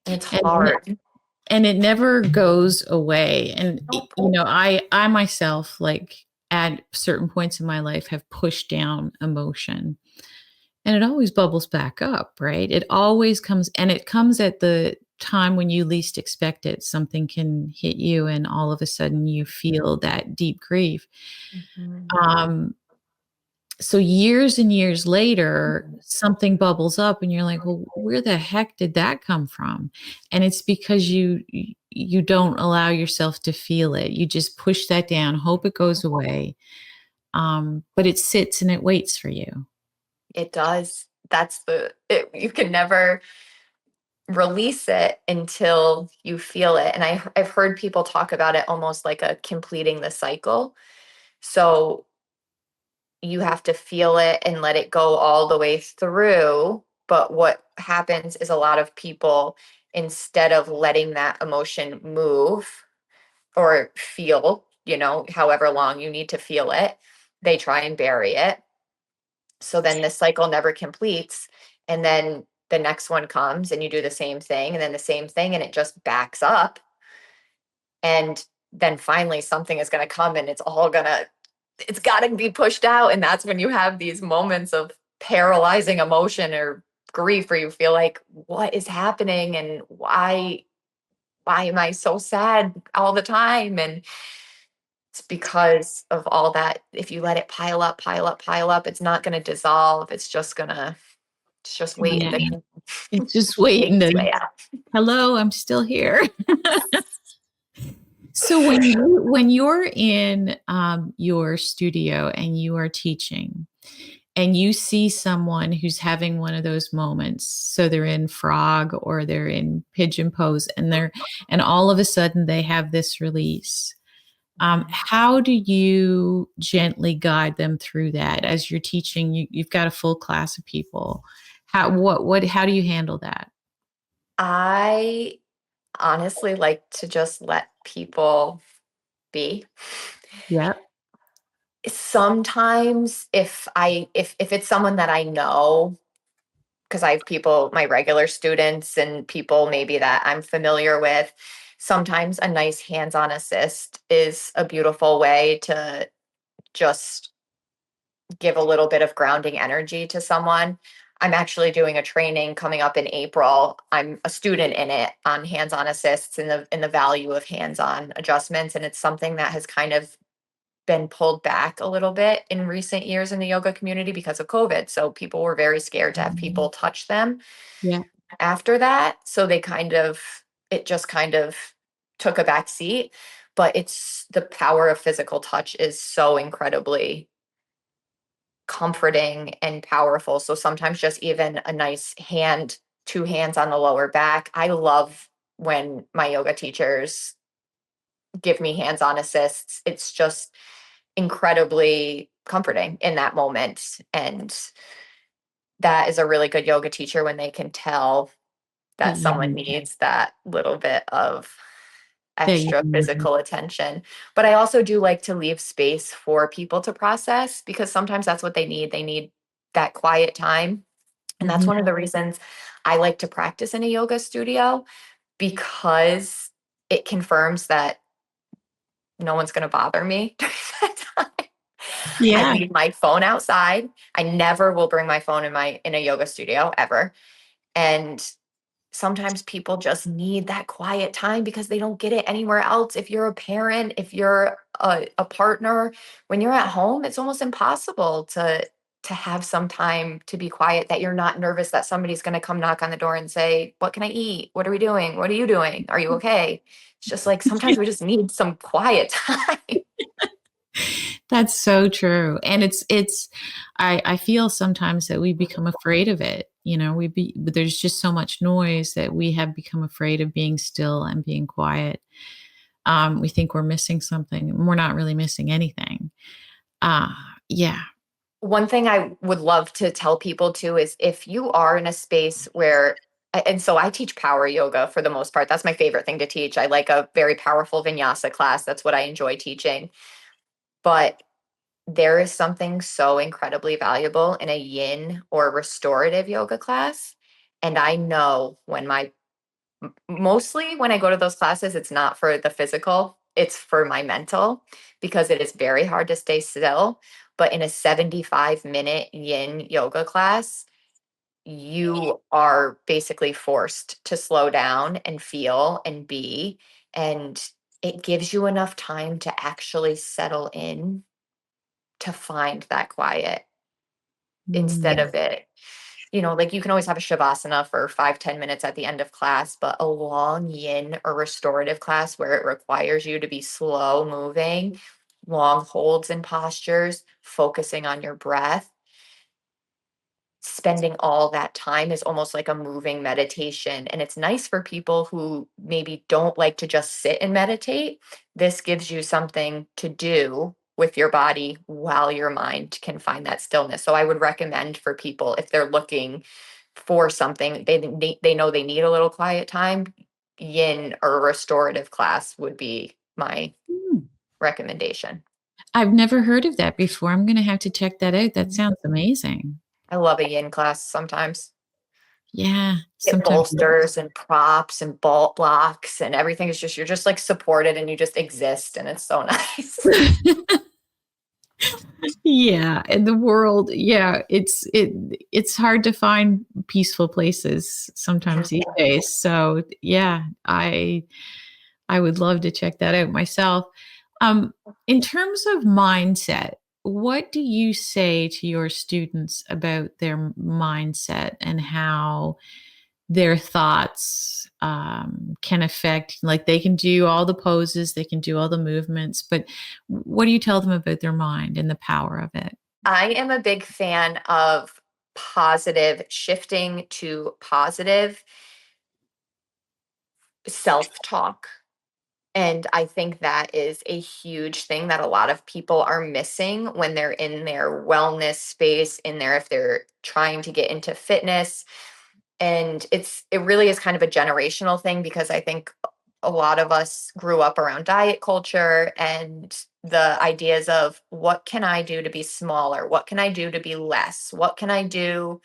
it's And hard. and it never goes away. And Nope. I myself, like, at certain points in my life have pushed down emotion and it always bubbles back up, right? It always comes, and it comes at the time when you least expect it. Something can hit you and all of a sudden you feel that deep grief. Mhm. um so years and years later, something bubbles up and you're like, "Well, where the heck did that come from?" And it's because you don't allow yourself to feel it. You just push that down, hope it goes away. But it sits and it waits for you. It does. You can never release it until you feel it. And I've heard people talk about it almost like a completing the cycle. So you have to feel it and let it go all the way through. But what happens is a lot of people, instead of letting that emotion move or feel, however long you need to feel it, they try and bury it. So then the cycle never completes. And then the next one comes and you do the same thing and then the same thing, and it just backs up. And then finally something is going to come and it's got to be pushed out. And that's when you have these moments of paralyzing emotion or grief where you feel like, what is happening? And why am I so sad all the time? And it's because of all that. If you let it pile up, pile up, pile up, it's not going to dissolve. It's just waiting Yeah. to It's just take waiting its to, way out. "Hello, I'm still here." So when you're in your studio and you are teaching, and you see someone who's having one of those moments, so they're in frog or they're in pigeon pose, and all of a sudden they have this release. How do you gently guide them through that as you're teaching? You've got a full class of people. How do you handle that? I honestly like to just let people be. Yeah. Sometimes if it's someone that I know, because I have people, my regular students and people maybe that I'm familiar with, sometimes a nice hands-on assist is a beautiful way to just give a little bit of grounding energy to someone. I'm actually doing a training coming up in April. I'm a student in it on hands-on assists and the value of hands-on adjustments. And it's something that has kind of been pulled back a little bit in recent years in the yoga community because of COVID. So people were very scared to have people touch them Yeah. after that. So it just kind of took a back seat. But it's the power of physical touch is so incredibly comforting and powerful. So sometimes just even a nice hand, two hands on the lower back. I love when my yoga teachers give me hands-on assists. It's just incredibly comforting in that moment. And that is a really good yoga teacher when they can tell That that someone needs that little bit of you extra physical attention. But I also do like to leave space for people to process because sometimes that's what they need. They need that quiet time. And that's Mhm. one of the reasons I like to practice in a yoga studio because it confirms that no one's going to bother me during that time. I Yeah. leave my phone outside. I never will bring my phone in a yoga studio ever. And sometimes people just need that quiet time because they don't get it anywhere else. If you're a parent, if you're a partner, when you're at home, it's almost impossible to have some time to be quiet that you're not nervous that somebody's going to come knock on the door and say, "What can I eat? What are we doing? What are you doing? Are you okay?" It's just like sometimes we just need some quiet time. That's so true. And I feel sometimes that we become afraid of it. But there's just so much noise that we have become afraid of being still and being quiet. We think we're missing something, and we're not really missing anything. Uh, yeah. One thing I would love to tell people too is if you are in a space where, and so I teach power yoga for the most part. That's my favorite thing to teach. I like a very powerful vinyasa class. That's what I enjoy teaching. But there is something so incredibly valuable in a yin or restorative yoga class. And I know mostly when I go to those classes, it's not for the physical, it's for my mental because it is very hard to stay still. But in a 75-minute yin yoga class, you are basically forced to slow down and feel and be. And it gives you enough time to actually settle in to find that quiet instead Mm. of it. Like you can always have a shavasana for 5-10 minutes at the end of class, but a long yin or restorative class where it requires you to be slow moving, long holds and postures, focusing on your breath, spending all that time is almost like a moving meditation. And it's nice for people who maybe don't like to just sit and meditate. This gives you something to do with your body while your mind can find that stillness. So I would recommend for people if they're looking for something, they know they need a little quiet time, yin or a restorative class would be my Mm. recommendation. I've never heard of that before. I'm going to have to check that out. That sounds amazing. I love a yin class sometimes. Yeah. Get Sometimes. bolsters and props and bolt blocks and everything is just you're just like supported and you just exist and it's so nice. Yeah, in the world, yeah, it's hard to find peaceful places sometimes these days. So, yeah, I would love to check that out myself. Um, in terms of mindset, what do you say to your students about their mindset and how their thoughts can affect, like they can do all the poses, they can do all the movements, but what do you tell them about their mind and the power of it? I am a big fan of positive, shifting to positive self-talk. And I think that is a huge thing that a lot of people are missing when they're in their wellness space, in there, if they're trying to get into fitness. And it really is kind of a generational thing because I think a lot of us grew up around diet culture and the ideas of what can I do to be smaller? What can I do to be less? What can I do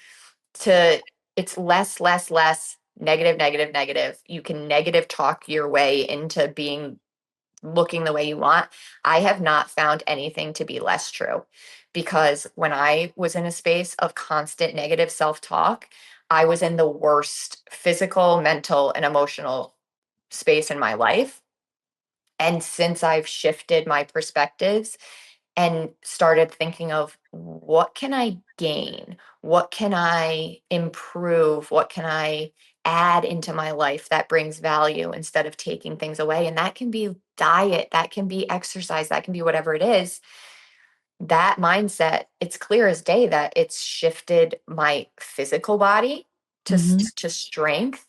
to, it's less, less, less, negative, negative, negative. You can negative talk your way into being looking the way you want. I have not found anything to be less true because when I was in a space of constant negative self talk, I was in the worst physical, mental, and emotional space in my life. And since I've shifted my perspectives and started thinking of what can I gain? What can I improve? What can I add into my life that brings value instead of taking things away? And that can be diet, that can be exercise, that can be whatever it is. That mindset, it's clear as day that it's shifted my physical body Mhm. to strength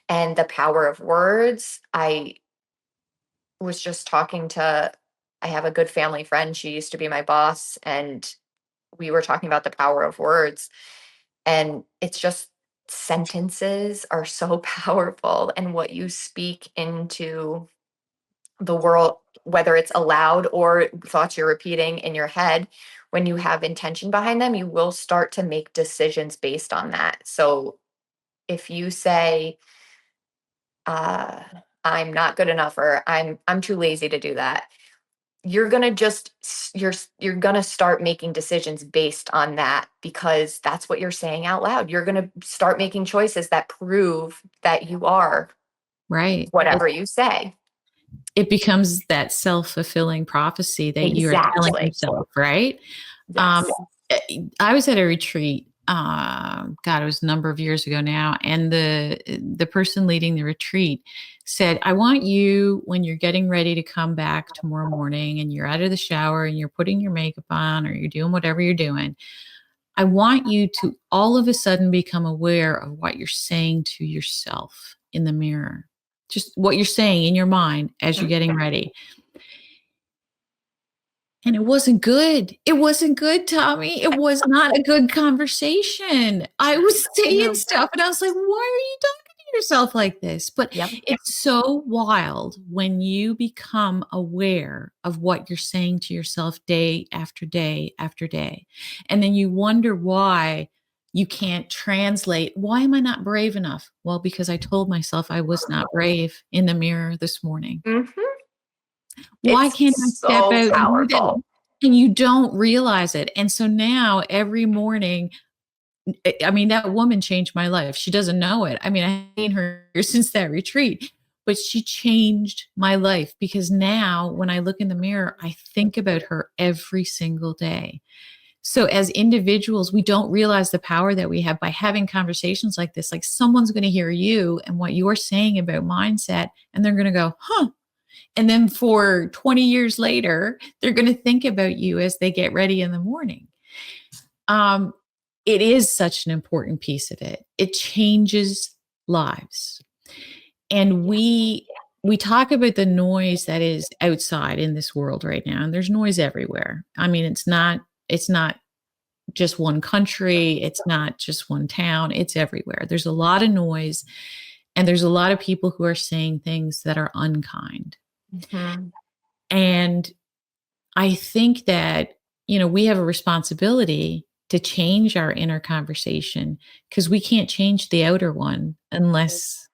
and the power of words. I was just talking to, I have a good family friend. She used to be my boss, and we were talking about the power of words. And it's just sentences are so powerful, and what you speak into the world, whether it's aloud or thoughts you're repeating in your head, when you have intention behind them, you will start to make decisions based on that. So if you say, uh, I'm not good enough, or I'm too lazy to do that, you're going to just you're going to start making decisions based on that because that's what you're saying out loud. You're going to start making choices that prove that you are Right. whatever you say. It becomes that self-fulfilling prophecy that you are telling Exactly. yourself, right? Um, Yes. I was at a retreat. God, it was a number of years ago now, and the person leading the retreat said, "I want you when you're getting ready to come back tomorrow morning, and you're out of the shower, and you're putting your makeup on, or you're doing whatever you're doing. I want you to all of a sudden become aware of what you're saying to yourself in the mirror, just what you're saying in your mind as you're Mhm. getting ready." And it wasn't good. It wasn't good, Tommy. It was not a good conversation. I was I saying know. stuff and I was like, why are you talking to yourself like this? But Yep. it's so wild when you become aware of what you're saying to yourself day after day after day. And then you wonder why you can't translate. Why am I not brave enough? Well, because I told myself I was not brave in the mirror this morning. Hmm. Why It's can't I step so out and do that? powerful. And you don't realize it. And so now every morning, I mean, that woman changed my life. She doesn't know it. I mean, I've seen her since that retreat, but she changed my life because now when I look in the mirror, I think about her every single day. So as individuals, we don't realize the power that we have by having conversations like this. Like someone's going to hear you and what you're saying about mindset, and they're going to go, huh, and then for 20 years later, they're going to think about you as they get ready in the morning. Um, it is such an important piece of it. It changes lives. And Yeah. we talk about the noise that is outside in this world right now, and there's noise everywhere. I mean, it's not just one country, it's not just one town, it's everywhere. There's a lot of noise, and there's a lot of people who are saying things that are unkind. Mhm. And I think that, we have a responsibility to change our inner conversation because we can't change the outer one unless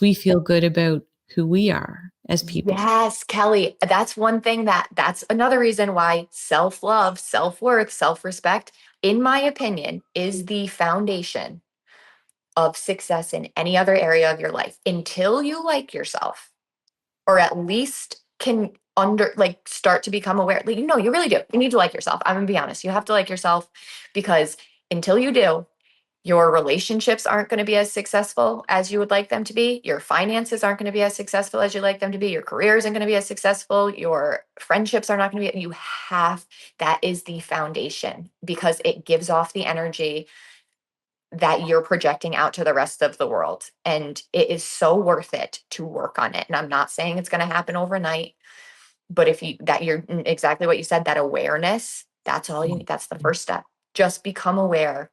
we feel good about who we are as people. Yes, Kelly, that's one thing that's another reason why self-love, self-worth, self-respect, in my opinion, is the foundation of success in any other area of your life. Until you like yourself, or at least can start to become aware. Like, you really do. You need to like yourself. I'm gonna be honest. You have to like yourself because until you do, Your relationships aren't going to be as successful as you would like them to be. Your finances aren't going to be as successful as you like them to be. Your career isn't going to be as successful. Your friendships are not going to be. That is the foundation, because it gives off the energy that you're projecting out to the rest of the world. And it is so worth it to work on it. And I'm not saying it's going to happen overnight, but you're exactly what you said, that awareness, that's all you need. That's the first step. Just become aware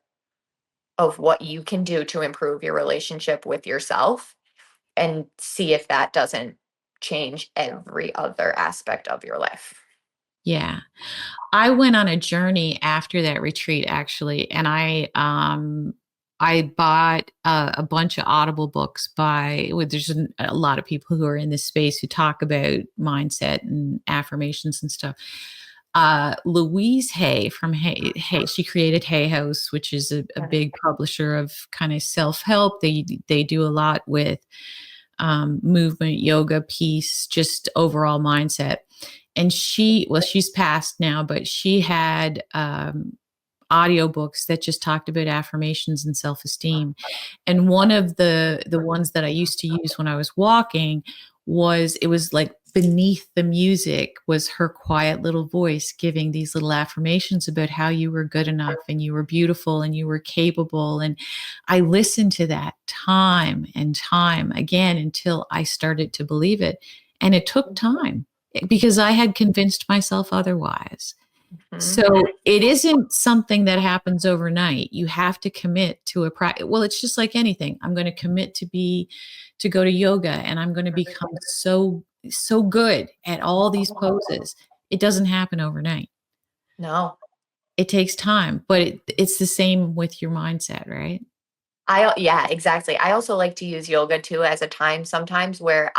of what you can do to improve your relationship with yourself, and see if that doesn't change every other aspect of your life. Yeah. I went on a journey after that retreat, actually, and I bought a bunch of Audible books there's a lot of people who are in this space who talk about mindset and affirmations and stuff. Louise Hay from Hay, she created Hay House, which is a big publisher of kind of self-help. They do a lot with movement, yoga, peace, just overall mindset. And she's passed now, but she had audiobooks that just talked about affirmations and self-esteem. And one of the ones that I used to use when I was walking it was like beneath the music was her quiet little voice giving these little affirmations about how you were good enough and you were beautiful and you were capable. And I listened to that time and time again until I started to believe it. And it took time because I had convinced myself otherwise. Mhm. So it isn't something that happens overnight. You have to commit to a practice. Well, it's just like anything. I'm going to commit to go to yoga, and I'm going to become so good at all these poses. It doesn't happen overnight. No. It takes time, but it's the same with your mindset, right? Yeah, exactly. I also like to use yoga too as a time sometimes where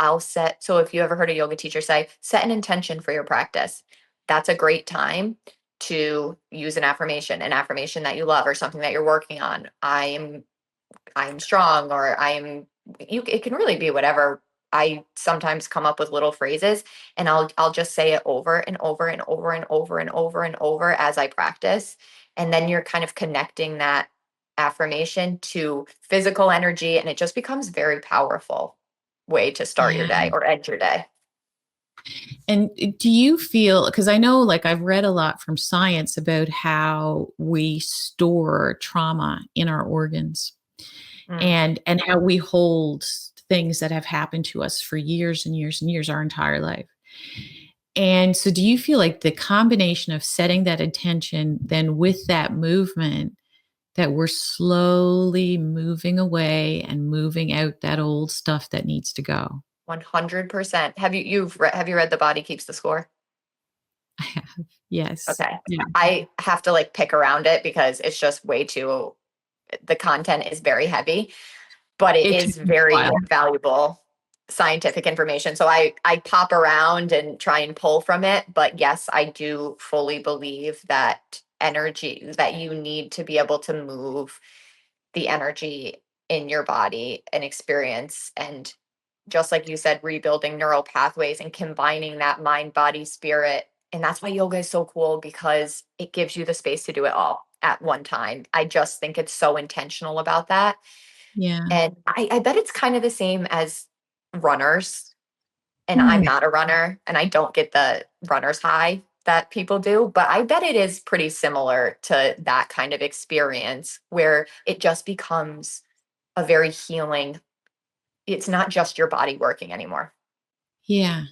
so if you ever heard a yoga teacher say, set an intention for your practice. That's a great time to use an affirmation that you love or something that you're working on. I'm strong, or it can really be whatever. I sometimes come up with little phrases, and I'll just say it over and over and over and over and over and over as I practice. And then you're kind of connecting that affirmation to physical energy, and it just becomes very powerful way to start your Yeah. day or end your day. And do you feel, because I know, like, I've read a lot from science about how we store trauma in our organs, Mm, and how we hold things that have happened to us for years and years and years, our entire life. And so do you feel like the combination of setting that intention, then with that movement, that we're slowly moving away and moving out that old stuff that needs to go? 100%. Have you read The Body Keeps the Score? I have. Yes. Okay. Yeah. I have to like pick around it because it's just way too the content is very heavy, but it It took is me a very while. valuable scientific information. So I pop around and try and pull from it, but yes, I do fully believe that energy that you need to be able to move the energy in your body and experience, and just like you said, rebuilding neural pathways and combining that mind, body, spirit. And that's why yoga is so cool, because it gives you the space to do it all at one time. I just think it's so intentional about that. Yeah. And I bet it's kind of the same as runners. And I'm Hmm. not a runner, and I don't get the runner's high that people do, but I bet it is pretty similar to that kind of experience where it just becomes a very healing. It's not just your body working anymore, Yeah.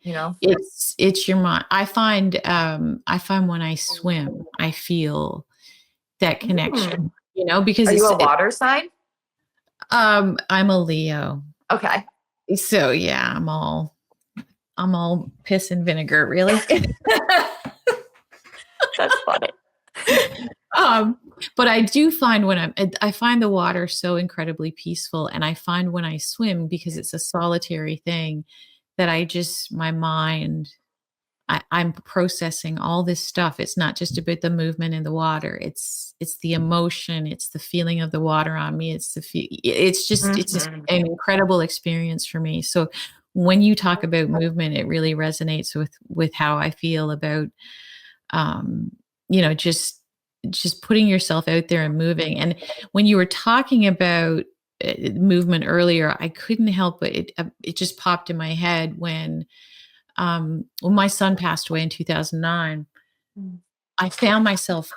you know? It's your mind. I find when I swim, I feel that Mm. connection, because Are you a water sign? I'm a Leo. Okay. So yeah, I'm all piss and vinegar, really. That's funny. um, but I do find I find the water so incredibly peaceful, and I find when I swim, because it's a solitary thing, that my mind, I'm processing all this stuff. It's not just about the movement in the water. It's the emotion. It's the feeling of the water on me. It's just Mhm. an incredible experience for me. So when you talk about movement, it really resonates with how I feel about, um, just just putting yourself out there and moving. And when you were talking about movement earlier, I couldn't help but it just popped in my head when my son passed away in 2009. Mm. I found myself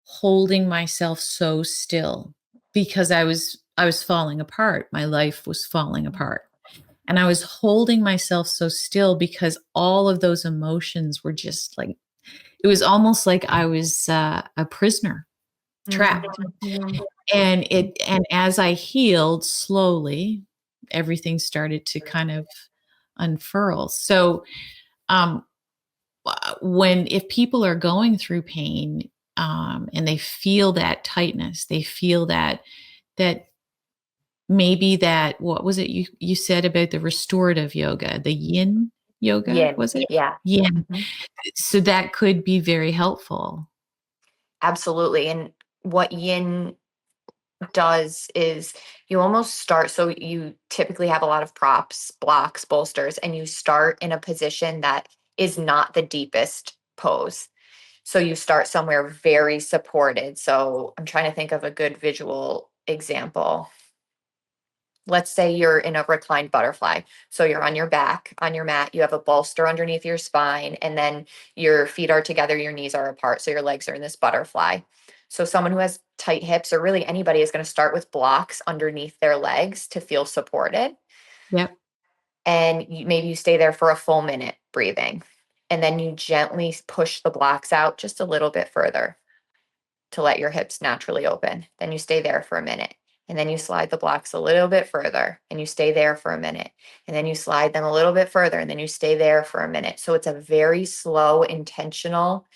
holding myself so still because I was falling apart. My life was falling apart. And I was holding myself so still because all of those emotions were just like, it was almost like I was a prisoner trapped. Mhm. And as I healed slowly, everything started to kind of unfurl. So um, when if people are going through pain, and they feel that tightness, they feel that maybe that, what was it you said about the restorative yoga, the yin yoga, Yin. was it? Yeah. Yin. Mhm. So that could be very helpful. Absolutely. And what yin does is you almost start, so you typically have a lot of props, blocks, bolsters, and you start in a position that is not the deepest pose. So you start somewhere very supported. So I'm trying to think of a good visual example. Let's say you're in a reclined butterfly. So you're on your back, on your mat, you have a bolster underneath your spine, and then your feet are together, your knees are apart. So your legs are in this butterfly. So someone who has tight hips, or really anybody, is going to start with blocks underneath their legs to feel supported. Yep. And maybe you stay there for a full minute breathing. And then you gently push the blocks out just a little bit further to let your hips naturally open. Then you stay there for a minute. And then you slide the blocks a little bit further and you stay there for a minute. And then you slide them a little bit further and then you stay there for a minute. So it's a very slow, intentional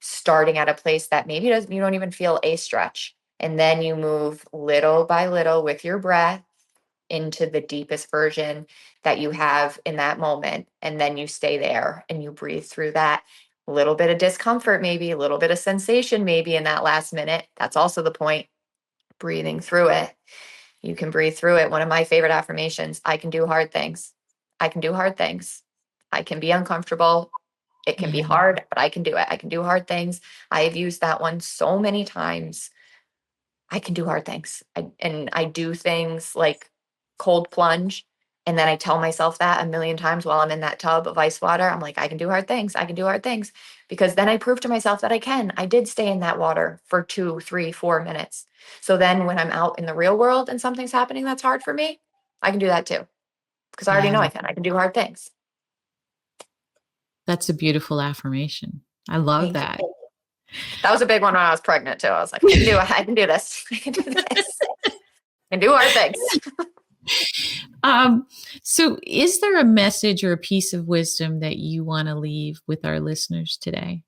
starting at a place that maybe doesn't, you don't even feel a stretch. And then you move little by little with your breath into the deepest version that you have in that moment. And then you stay there and you breathe through that. A little bit of discomfort, maybe a little bit of sensation, maybe in that last minute. That's also the point, breathing through it. You can breathe through it. One of my favorite affirmations: I can do hard things. I can do hard things. I can be uncomfortable. It can be Yeah. hard, but I can do it. I can do hard things. I have used that one so many times. I can do hard things. And I do things like cold plunge. And then I tell myself that a million times while I'm in that tub of ice water. I'm like, I can do hard things. I can do hard things. Because then I prove to myself that I can. I did stay in that water for 2, 3, 4 minutes. So then when I'm out in the real world and something's happening that's hard for me, I can do that too. Because I already Yeah. know I can. I can do hard things. That's a beautiful affirmation. I love Thank that. you. That was a big one when I was pregnant too. I was like, I can do it. I can do this. I can do this. I can do hard things. Um, so is there a message or a piece of wisdom that you want to leave with our listeners today?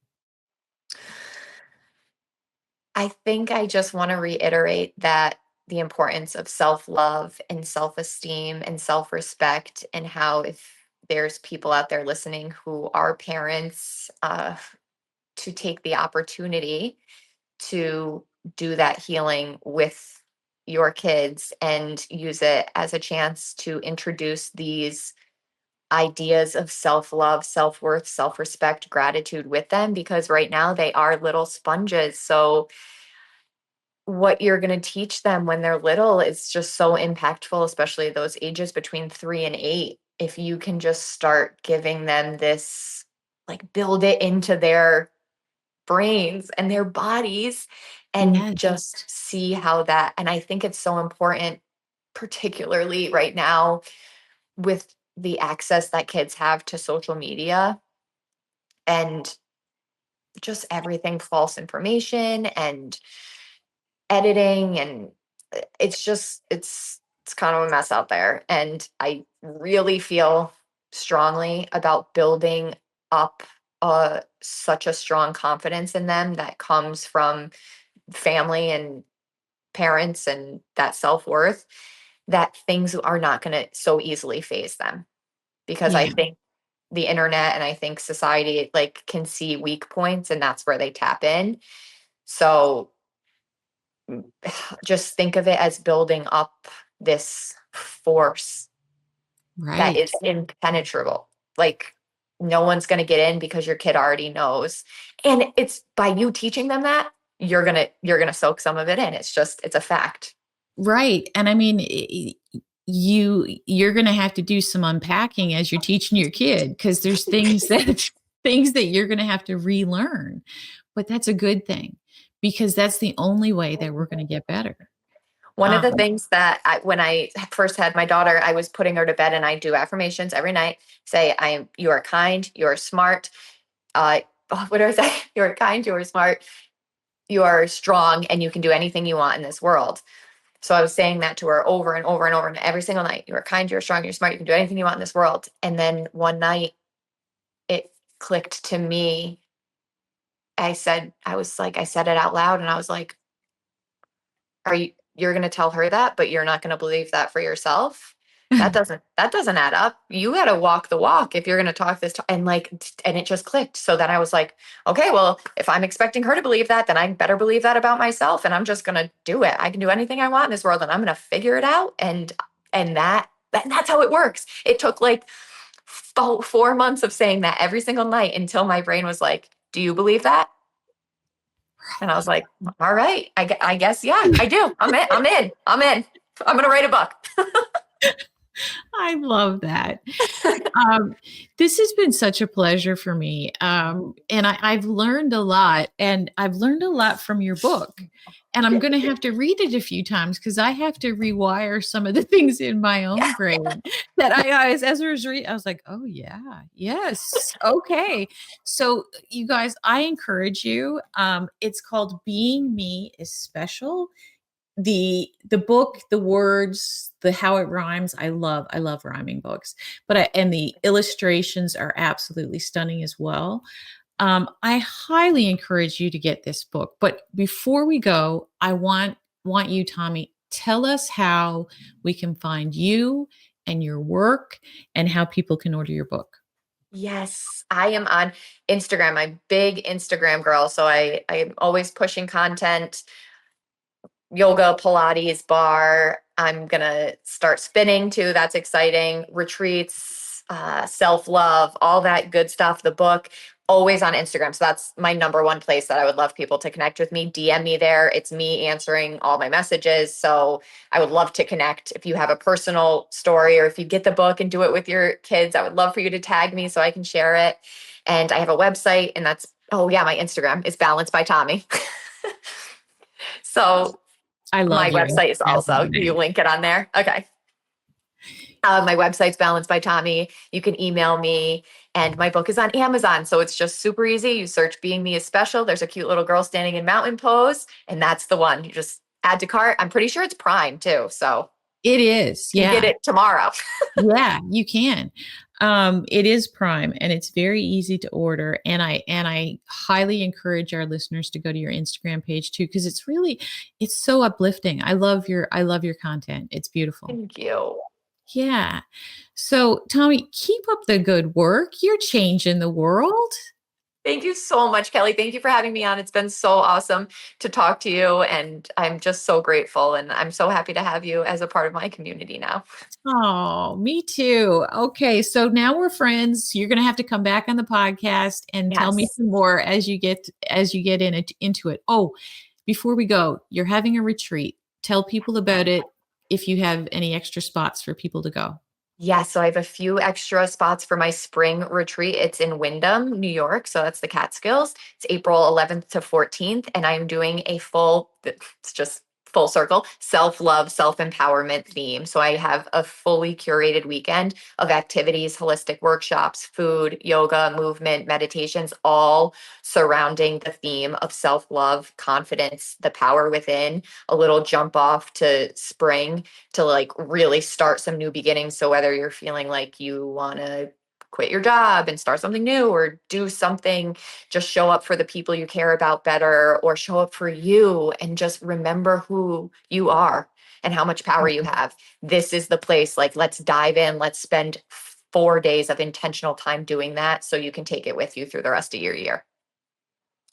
I think I just want to reiterate that the importance of self love and self esteem and self respect, and how if there's people out there listening who are parents, to take the opportunity to do that healing with your kids and use it as a chance to introduce these ideas of self love, self worth, self respect, gratitude with them, because right now they are little sponges. So what you're going to teach them when they're little is just so impactful, especially those ages between 3 and 8. If you can just start giving them this, like build it into their brains and their bodies, and Yes. just see how that, and I think it's so important, particularly right now with the access that kids have to social media and just everything, false information and editing, and it's just it's kind of a mess out there, and I really feel strongly about building up such a strong confidence in them that comes from family and parents, and that self-worth, that things are not going to so easily phase them, because I Yeah. think the internet and I think society like can see weak points, and that's where they tap in. So just think of it as building up this force that Right. is impenetrable. Like no one's going to get in because your kid already knows. And it's by you teaching them that. you're gonna soak some of it in. It's a fact. Right. And I mean, you're going to have to do some unpacking as you're teaching your kid because there's things that you're going to have to relearn. But that's a good thing because that's the only way that we're going to get better. One of the Um, things that when I first had my daughter, I was putting her to bed and I do affirmations every night. Say, you are kind, you are smart. What do I say? You are kind, you are smart, you are strong, and you can do anything you want in this world. So I was saying that to her over and over and over and every single night. You are kind, you're strong, you're smart, you can do anything you want in this world. And then one night it clicked to me. I said it out loud and I was like, you're going to tell her that, but you're not going to believe that for yourself? That doesn't add up. You got to walk the walk if you're going to talk this and it just clicked. So then I was like, okay, well, if I'm expecting her to believe that, then I better believe that about myself, and I'm just going to do it. I can do anything I want in this world and I'm going to figure it out. And that's how it works. It took like 4 months of saying that every single night until my brain was like, do you believe that? And I was like, all right, I guess, yeah, I do. I'm in. I'm going to write a book. I love that. This has been such a pleasure for me. And I've learned a lot, and I've learned a lot from your book. And I'm going to have to read it a few times because I have to rewire some of the things in my own brain that as I was reading, I was like, oh, yeah, yes. Okay. So, you guys, I encourage you. It's called Being Me is Special. The book, the words, the how it rhymes, I love rhyming books. And the illustrations are absolutely stunning as well. I highly encourage you to get this book. But before we go, I want you, Tommie, tell us how we can find you and your work and how people can order your book. Yes, I am on Instagram. I'm a big Instagram girl. So I'm always pushing content. Yoga, Pilates, bar. I'm gonna start spinning too. That's exciting. Retreats, self-love, all that good stuff. The book, always on Instagram. So that's my number one place that I would love people to connect with me. DM me there. It's me answering all my messages. So I would love to connect. If you have a personal story or if you get the book and do it with your kids, I would love for you to tag me so I can share it. And I have a website, and oh yeah, my Instagram is Balanced by Tommie. So I my love your website is also, you Instagram. link it on there. Okay. My website's Balanced by Tommie. You can email me, and my book is on Amazon. So it's just super easy. You search Being Me is Special. There's a cute little girl standing in mountain pose, and that's the one. You just add to cart. I'm pretty sure it's Prime too. So It is, you can get yeah. it tomorrow. Yeah, you can. It is Prime and it's very easy to order. And I highly encourage our listeners to go to your Instagram page too, because it's so uplifting. I love your content. It's beautiful. Thank you. Yeah. So Tommie, keep up the good work. You're changing the world. Thank you so much, Kelly. Thank you for having me on. It's been so awesome to talk to you, and I'm just so grateful. And I'm so happy to have you as a part of my community now. Oh, me too. Okay, so now we're friends. You're going to have to come back on the podcast and tell me Yes. some more as you get into it. Oh, before we go, you're having a retreat. Tell people about it if you have any extra spots for people to go. Yeah, so I have a few extra spots for my spring retreat. It's in Wyndham, New York. So that's the Catskills. It's April 11th to 14th. And I'm doing it's just full circle, self-love, self-empowerment theme. So I have a fully curated weekend of activities, holistic workshops, food, yoga, movement, meditations, all surrounding the theme of self-love, confidence, the power within, a little jump off to spring to like really start some new beginnings. So whether you're feeling like you want to quit your job and start something new or do something, just show up for the people you care about better, or show up for you and just remember who you are and how much power you have. This is the place. Like, let's dive in. Let's spend 4 days of intentional time doing that so you can take it with you through the rest of your year.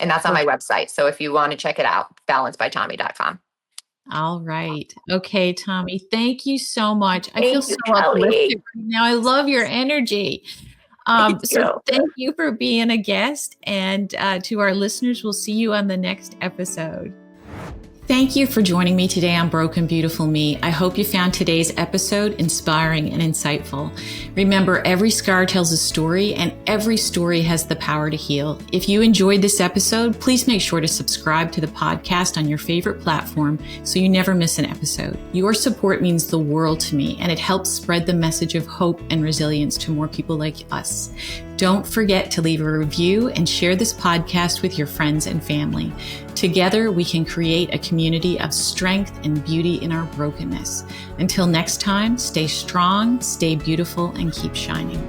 And that's on my website. So if you want to check it out, balancedbytommie.com. All right. Okay, Tommie, thank you so much. I feel Thank so you, uplifted Kelly. right now. I love your energy. Thank So you. thank you for being a guest. And to our listeners, we'll see you on the next episode. Thank you for joining me today on Broken Beautiful Me. I hope you found today's episode inspiring and insightful. Remember, every scar tells a story, and every story has the power to heal. If you enjoyed this episode, please make sure to subscribe to the podcast on your favorite platform so you never miss an episode. Your support means the world to me, and it helps spread the message of hope and resilience to more people like us. Don't forget to leave a review and share this podcast with your friends and family. Together, we can create a community of strength and beauty in our brokenness. Until next time, stay strong, stay beautiful, and keep shining.